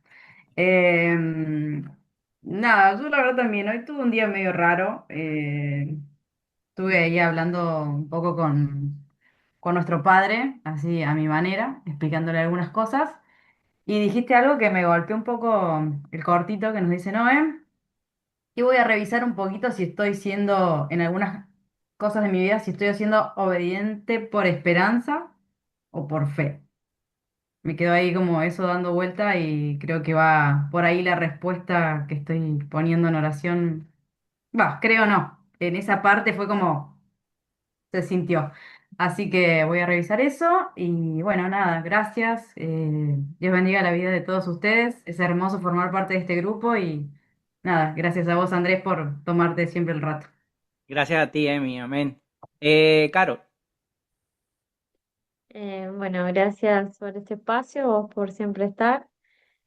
Nada, yo la verdad también, hoy tuve un día medio raro. Estuve ahí hablando un poco con nuestro padre, así a mi manera, explicándole algunas cosas. Y dijiste algo que me golpeó un poco el cortito que nos dice Noé. Y voy a revisar un poquito si estoy siendo, en algunas cosas de mi vida, si estoy siendo obediente por esperanza o por fe. Me quedo ahí como eso dando vuelta y creo que va por ahí la respuesta que estoy poniendo en oración. Va, creo no. En esa parte fue como se sintió. Así que voy a revisar eso y bueno, nada, gracias. Dios bendiga la vida de todos ustedes. Es hermoso formar parte de este grupo y nada, gracias a vos Andrés por tomarte siempre el rato. gracias a ti, Emi, amén. Caro, Bueno, gracias por este espacio, vos por siempre estar.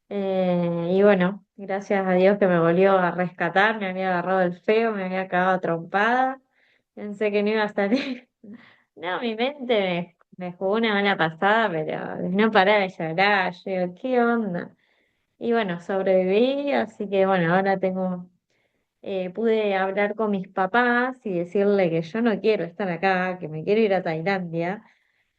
Y bueno, gracias a Dios que me volvió a rescatar, me había agarrado el feo, me había cagado a trompada, pensé que no iba a salir. No, mi mente me jugó una mala pasada, pero no paraba de llorar, yo digo, ¿qué onda? Y bueno, sobreviví, así que bueno, ahora pude hablar con mis papás y decirle que yo no quiero estar acá, que me quiero ir a Tailandia.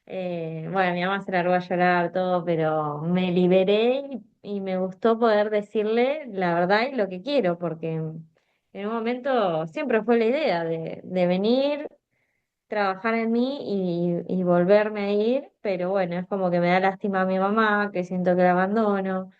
Bueno, mi mamá se largó a llorar todo, pero me liberé y me gustó poder decirle la verdad y lo que quiero, porque en un momento siempre fue la idea de venir, trabajar en mí y volverme a ir, pero bueno, es como que me da lástima a mi mamá, que siento que la abandono,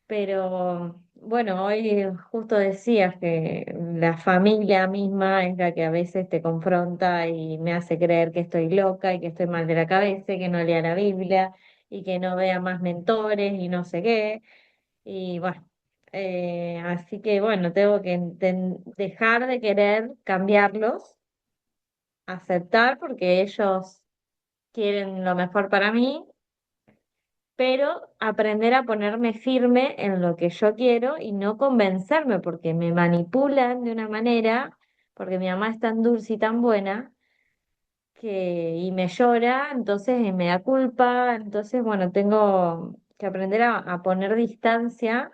pero bueno, hoy justo decías que la familia misma es la que a veces te confronta y me hace creer que estoy loca y que estoy mal de la cabeza y que no lea la Biblia y que no vea más mentores y no sé qué. Y bueno, así que bueno, tengo que dejar de querer cambiarlos, aceptar porque ellos quieren lo mejor para mí, pero aprender a ponerme firme en lo que yo quiero y no convencerme porque me manipulan de una manera, porque mi mamá es tan dulce y tan buena y me llora, entonces me da culpa, entonces bueno, tengo que aprender a poner distancia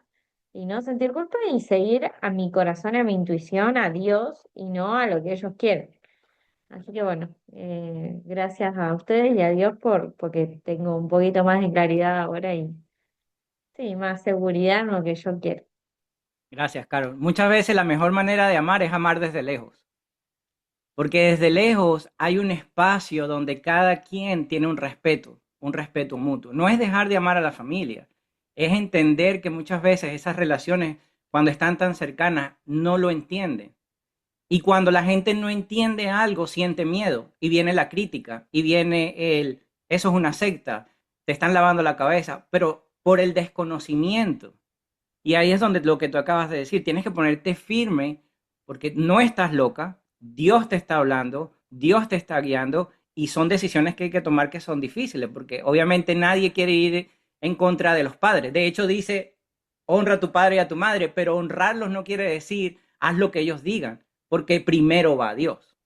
y no sentir culpa y seguir a mi corazón, a mi intuición, a Dios y no a lo que ellos quieren. Así que bueno, gracias a ustedes y a Dios porque tengo un poquito más de claridad ahora y sí, más seguridad en lo que yo quiero. Gracias, Carol. Muchas veces la mejor manera de amar es amar desde lejos, porque desde lejos hay un espacio donde cada quien tiene un respeto mutuo. No es dejar de amar a la familia, es entender que muchas veces esas relaciones, cuando están tan cercanas, no lo entienden. Y cuando la gente no entiende algo, siente miedo y viene la crítica y viene eso es una secta, te están lavando la cabeza, pero por el desconocimiento. Y ahí es donde lo que tú acabas de decir, tienes que ponerte firme porque no estás loca, Dios te está hablando, Dios te está guiando y son decisiones que hay que tomar que son difíciles porque obviamente nadie quiere ir en contra de los padres. De hecho dice, honra a tu padre y a tu madre, pero honrarlos no quiere decir haz lo que ellos digan, porque primero va Dios.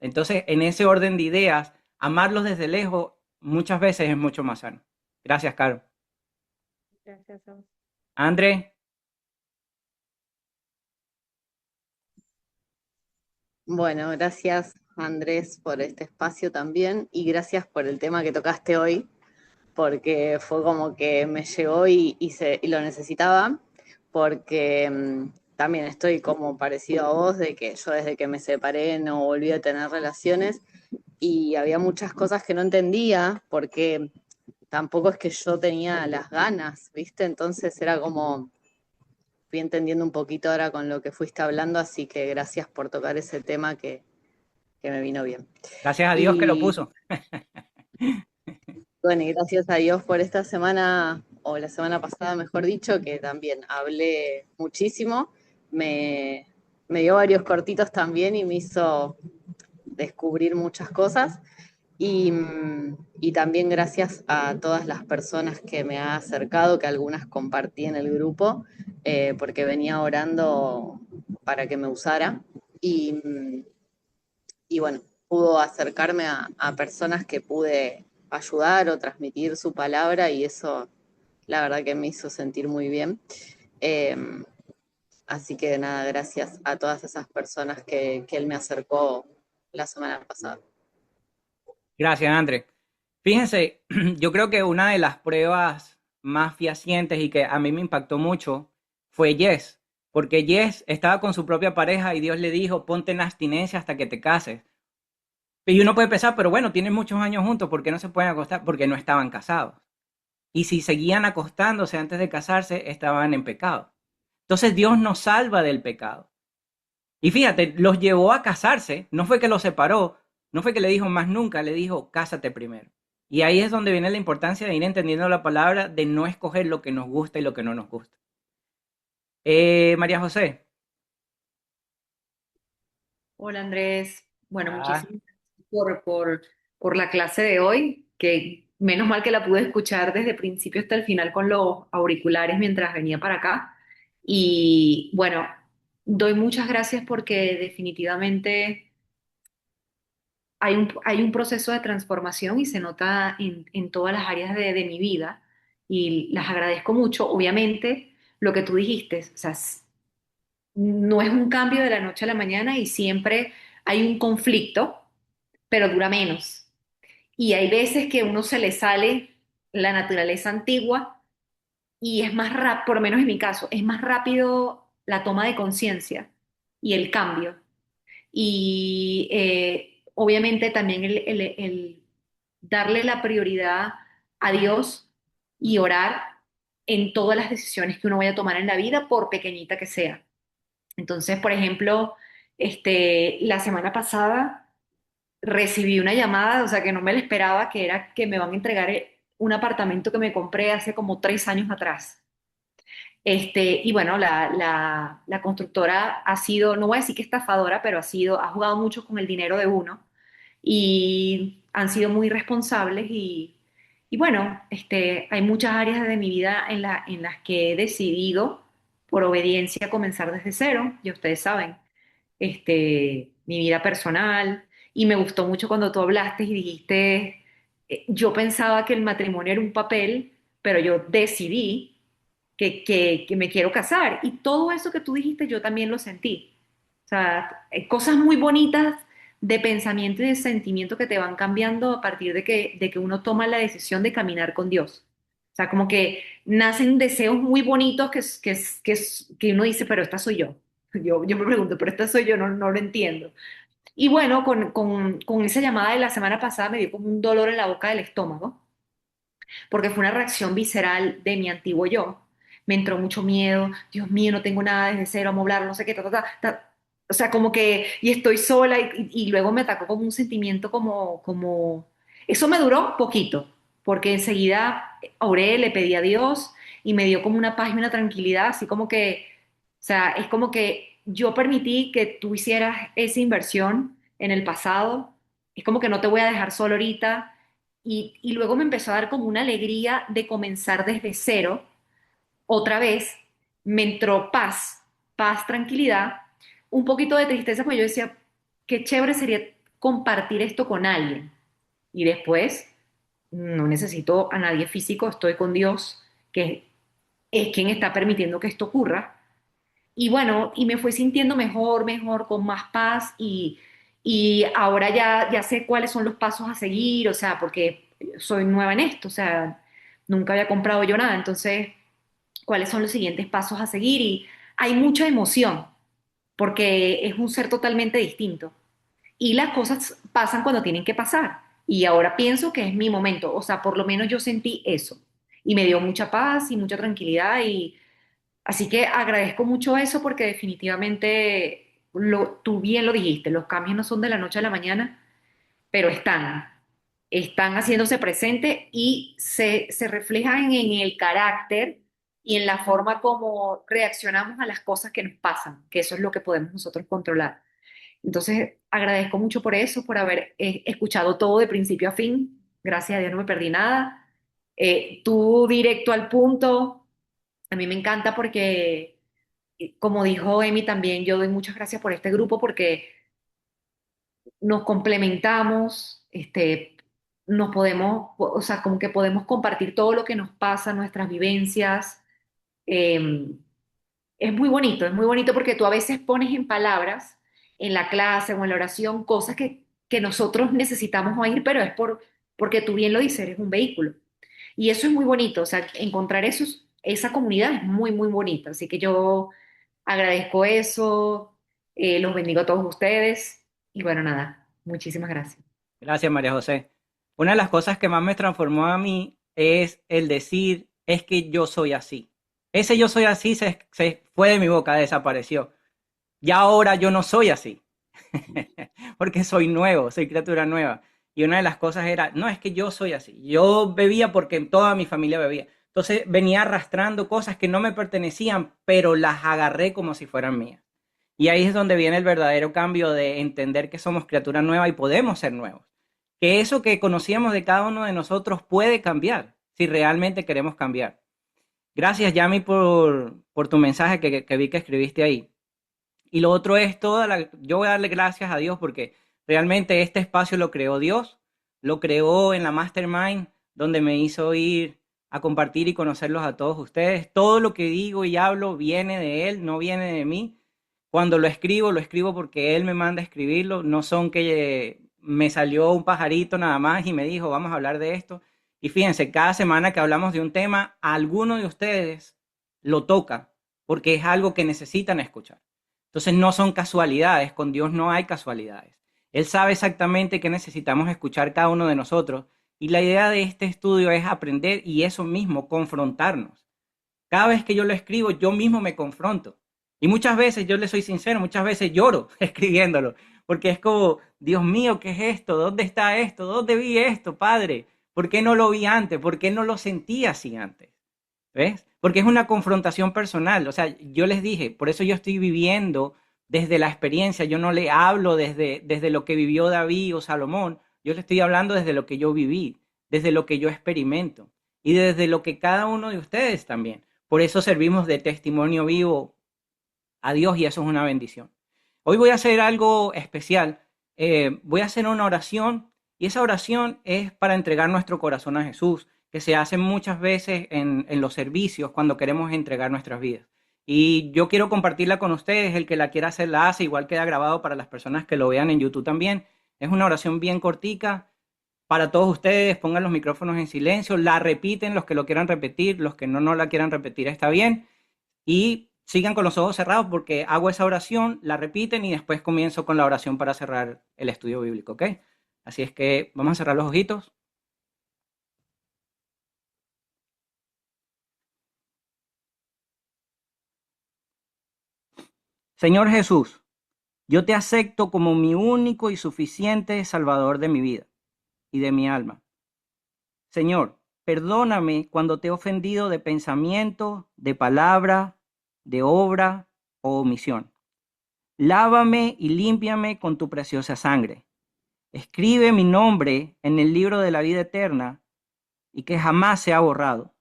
Entonces, en ese orden de ideas, amarlos desde lejos muchas veces es mucho más sano. Gracias, Caro. Gracias a vos. André. Bueno, gracias Andrés por este espacio también y gracias por el tema que tocaste hoy, porque fue como que me llegó y lo necesitaba, porque también estoy como parecido a vos, de que yo desde que me separé no volví a tener relaciones y había muchas cosas que no entendía, porque tampoco es que yo tenía las ganas, ¿viste? Entonces era como, fui entendiendo un poquito ahora con lo que fuiste hablando, así que gracias por tocar ese tema que me vino bien. Gracias a Dios que lo Y puso. bueno, y gracias a Dios por esta semana, o la semana pasada, mejor dicho, que también hablé muchísimo. Me, me dio varios cortitos también y me hizo descubrir muchas cosas. Y, y también gracias a todas las personas que me ha acercado, que algunas compartí en el grupo, porque venía orando para que me usara. Y, y bueno, pudo acercarme a personas que pude ayudar o transmitir su palabra y eso la verdad que me hizo sentir muy bien. Eh, Así que nada, gracias a todas esas personas que él me acercó la semana pasada. Gracias, André. Fíjense, yo creo que una de las pruebas más fehacientes y que a mí me impactó mucho fue Jess, porque Jess estaba con su propia pareja y Dios le dijo, ponte en abstinencia hasta que te cases. Y uno puede pensar, pero bueno, tienen muchos años juntos, ¿por qué no se pueden acostar? Porque no estaban casados. Y si seguían acostándose antes de casarse, estaban en pecado. Entonces Dios nos salva del pecado. Y fíjate, los llevó a casarse, no fue que los separó, no fue que le dijo más nunca, le dijo, cásate primero. Y ahí es donde viene la importancia de ir entendiendo la palabra, de no escoger lo que nos gusta y lo que no nos gusta. María José. Hola Andrés, bueno, Ah, muchísimas gracias por la clase de hoy, que menos mal que la pude escuchar desde el principio hasta el final con los auriculares mientras venía para acá. Y bueno, doy muchas gracias porque definitivamente hay un proceso de transformación y se nota en todas las áreas de mi vida y las agradezco mucho. Obviamente, lo que tú dijiste, o sea, no es un cambio de la noche a la mañana y siempre hay un conflicto, pero dura menos. Y hay veces que uno se le sale la naturaleza antigua y es más rápido, por lo menos en mi caso, es más rápido la toma de conciencia y el cambio. Y obviamente también el darle la prioridad a Dios y orar en todas las decisiones que uno vaya a tomar en la vida, por pequeñita que sea. Entonces, por ejemplo, la semana pasada recibí una llamada, o sea, que no me la esperaba, que era que me van a entregar un apartamento que me compré hace como 3 años atrás. Y bueno, la constructora ha sido, no voy a decir que estafadora, pero ha jugado mucho con el dinero de uno y han sido muy responsables y bueno, hay muchas áreas de mi vida en las que he decidido, por obediencia, comenzar desde cero, ya ustedes saben, mi vida personal, y me gustó mucho cuando tú hablaste y dijiste, yo pensaba que el matrimonio era un papel, pero yo decidí que me quiero casar. Y todo eso que tú dijiste, yo también lo sentí. O sea, cosas muy bonitas de pensamiento y de sentimiento que te van cambiando a partir de que uno toma la decisión de caminar con Dios. O sea, como que nacen deseos muy bonitos que uno dice, pero esta soy yo. Yo me pregunto, pero esta soy yo, no lo entiendo. Y bueno, con esa llamada de la semana pasada me dio como un dolor en la boca del estómago porque fue una reacción visceral de mi antiguo yo. Me entró mucho miedo, Dios mío, no tengo nada desde cero, vamos a hablar, no sé qué, ta, ta, ta, ta. O sea, como que, y estoy sola, y luego me atacó como un sentimiento eso me duró poquito, porque enseguida oré, le pedí a Dios, y me dio como una paz y una tranquilidad, así como que, o sea, es como que yo permití que tú hicieras esa inversión en el pasado, es como que no te voy a dejar solo ahorita, y luego me empezó a dar como una alegría de comenzar desde cero, otra vez, me entró paz, tranquilidad, un poquito de tristeza, porque yo decía, qué chévere sería compartir esto con alguien. Y después, no necesito a nadie físico, estoy con Dios, que es quien está permitiendo que esto ocurra. Y bueno, y me fui sintiendo mejor, con más paz y ahora ya sé cuáles son los pasos a seguir, o sea, porque soy nueva en esto, o sea, nunca había comprado yo nada, entonces, cuáles son los siguientes pasos a seguir y hay mucha emoción porque es un ser totalmente distinto y las cosas pasan cuando tienen que pasar y ahora pienso que es mi momento, o sea, por lo menos yo sentí eso y me dio mucha paz y mucha tranquilidad y así que agradezco mucho eso porque definitivamente tú bien lo dijiste, los cambios no son de la noche a la mañana, pero están haciéndose presentes y se reflejan en el carácter y en la forma como reaccionamos a las cosas que nos pasan, que eso es lo que podemos nosotros controlar. Entonces, agradezco mucho por eso, por haber escuchado todo de principio a fin. Gracias a Dios no me perdí nada. Tú directo al punto. A mí me encanta porque, como dijo Emi también, yo doy muchas gracias por este grupo porque nos complementamos, nos podemos, o sea, como que podemos compartir todo lo que nos pasa, nuestras vivencias. Eh, es muy bonito porque tú a veces pones en palabras en la clase o en la oración cosas que nosotros necesitamos oír, pero porque tú bien lo dices, eres un vehículo. Y eso es muy bonito, o sea, encontrar esa comunidad es muy, muy bonita. Así que yo agradezco eso, los bendigo a todos ustedes y bueno, nada, muchísimas gracias. Gracias, María José. Una de las cosas que más me transformó a mí es el decir, es que yo soy así. Ese yo soy así se fue de mi boca, desapareció. Ya ahora yo no soy así, porque soy nuevo, soy criatura nueva. Y una de las cosas era, no, es que yo soy así. Yo bebía porque toda mi familia bebía. Entonces venía arrastrando cosas que no me pertenecían, pero las agarré como si fueran mías. Y ahí es donde viene el verdadero cambio de entender que somos criaturas nuevas y podemos ser nuevos. Que eso que conocíamos de cada uno de nosotros puede cambiar si realmente queremos cambiar. Gracias, Yami, por tu mensaje que vi que escribiste ahí. Y lo otro es yo voy a darle gracias a Dios porque realmente este espacio lo creó Dios, lo creó en la Mastermind, donde me hizo ir a compartir y conocerlos a todos ustedes. Todo lo que digo y hablo viene de Él, no viene de mí. Cuando lo escribo porque Él me manda a escribirlo, no son que me salió un pajarito nada más y me dijo, vamos a hablar de esto. Y fíjense, cada semana que hablamos de un tema, alguno de ustedes lo toca porque es algo que necesitan escuchar. Entonces no son casualidades, con Dios no hay casualidades. Él sabe exactamente qué necesitamos escuchar cada uno de nosotros y la idea de este estudio es aprender y eso mismo, confrontarnos. Cada vez que yo lo escribo, yo mismo me confronto. Y muchas veces, yo le soy sincero, muchas veces lloro escribiéndolo, porque es como, Dios mío, ¿qué es esto? ¿Dónde está esto? ¿Dónde vi esto, Padre? ¿Por qué no lo vi antes? ¿Por qué no lo sentí así antes? ¿Ves? Porque es una confrontación personal. O sea, yo les dije, por eso yo estoy viviendo desde la experiencia. Yo no le hablo desde lo que vivió David o Salomón. Yo le estoy hablando desde lo que yo viví, desde lo que yo experimento y desde lo que cada uno de ustedes también. Por eso servimos de testimonio vivo a Dios y eso es una bendición. Hoy voy a hacer algo especial. Voy a hacer una oración y esa oración es para entregar nuestro corazón a Jesús, que se hace muchas veces en los servicios cuando queremos entregar nuestras vidas. Y yo quiero compartirla con ustedes. El que la quiera hacer la hace, igual queda grabado para las personas que lo vean en YouTube también. Es una oración bien cortica para todos ustedes. Pongan los micrófonos en silencio, la repiten los que lo quieran repetir, los que no la quieran repetir está bien. Y sigan con los ojos cerrados porque hago esa oración, la repiten y después comienzo con la oración para cerrar el estudio bíblico, ¿ok? Así es que vamos a cerrar los ojitos. Señor Jesús, yo te acepto como mi único y suficiente Salvador de mi vida y de mi alma. Señor, perdóname cuando te he ofendido de pensamiento, de palabra, de obra o omisión. Lávame y límpiame con tu preciosa sangre. Escribe mi nombre en el libro de la vida eterna y que jamás sea borrado.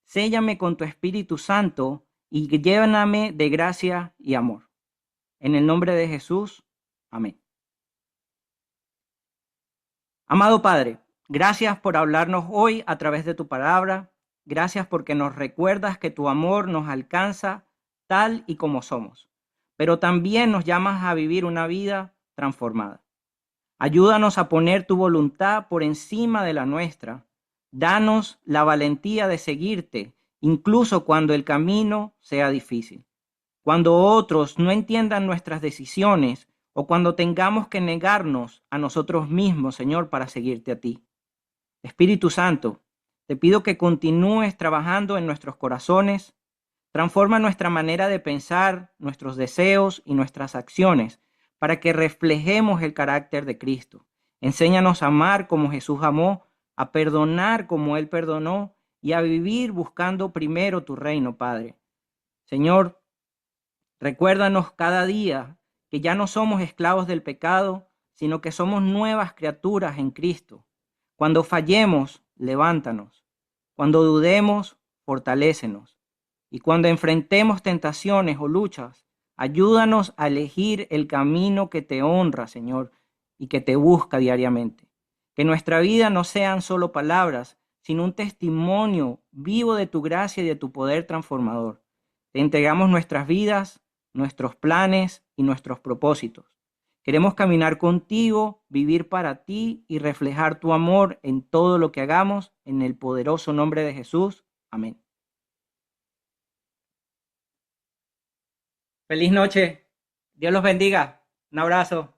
Séllame con tu Espíritu Santo y lléname de gracia y amor. En el nombre de Jesús, amén. Amado Padre, gracias por hablarnos hoy a través de tu palabra. Gracias porque nos recuerdas que tu amor nos alcanza tal y como somos, pero también nos llamas a vivir una vida transformada. Ayúdanos a poner tu voluntad por encima de la nuestra. Danos la valentía de seguirte, incluso cuando el camino sea difícil. Cuando otros no entiendan nuestras decisiones o cuando tengamos que negarnos a nosotros mismos, Señor, para seguirte a ti. Espíritu Santo, te pido que continúes trabajando en nuestros corazones, transforma nuestra manera de pensar, nuestros deseos y nuestras acciones para que reflejemos el carácter de Cristo. Enséñanos a amar como Jesús amó, a perdonar como Él perdonó y a vivir buscando primero tu reino, Padre. Señor, recuérdanos cada día que ya no somos esclavos del pecado, sino que somos nuevas criaturas en Cristo. Cuando fallemos, levántanos. Cuando dudemos, fortalécenos. Y cuando enfrentemos tentaciones o luchas, ayúdanos a elegir el camino que te honra, Señor, y que te busca diariamente. Que nuestra vida no sean solo palabras, sino un testimonio vivo de tu gracia y de tu poder transformador. Te entregamos nuestras vidas, nuestros planes y nuestros propósitos. Queremos caminar contigo, vivir para ti y reflejar tu amor en todo lo que hagamos, en el poderoso nombre de Jesús. Amén. Feliz noche. Dios los bendiga. Un abrazo.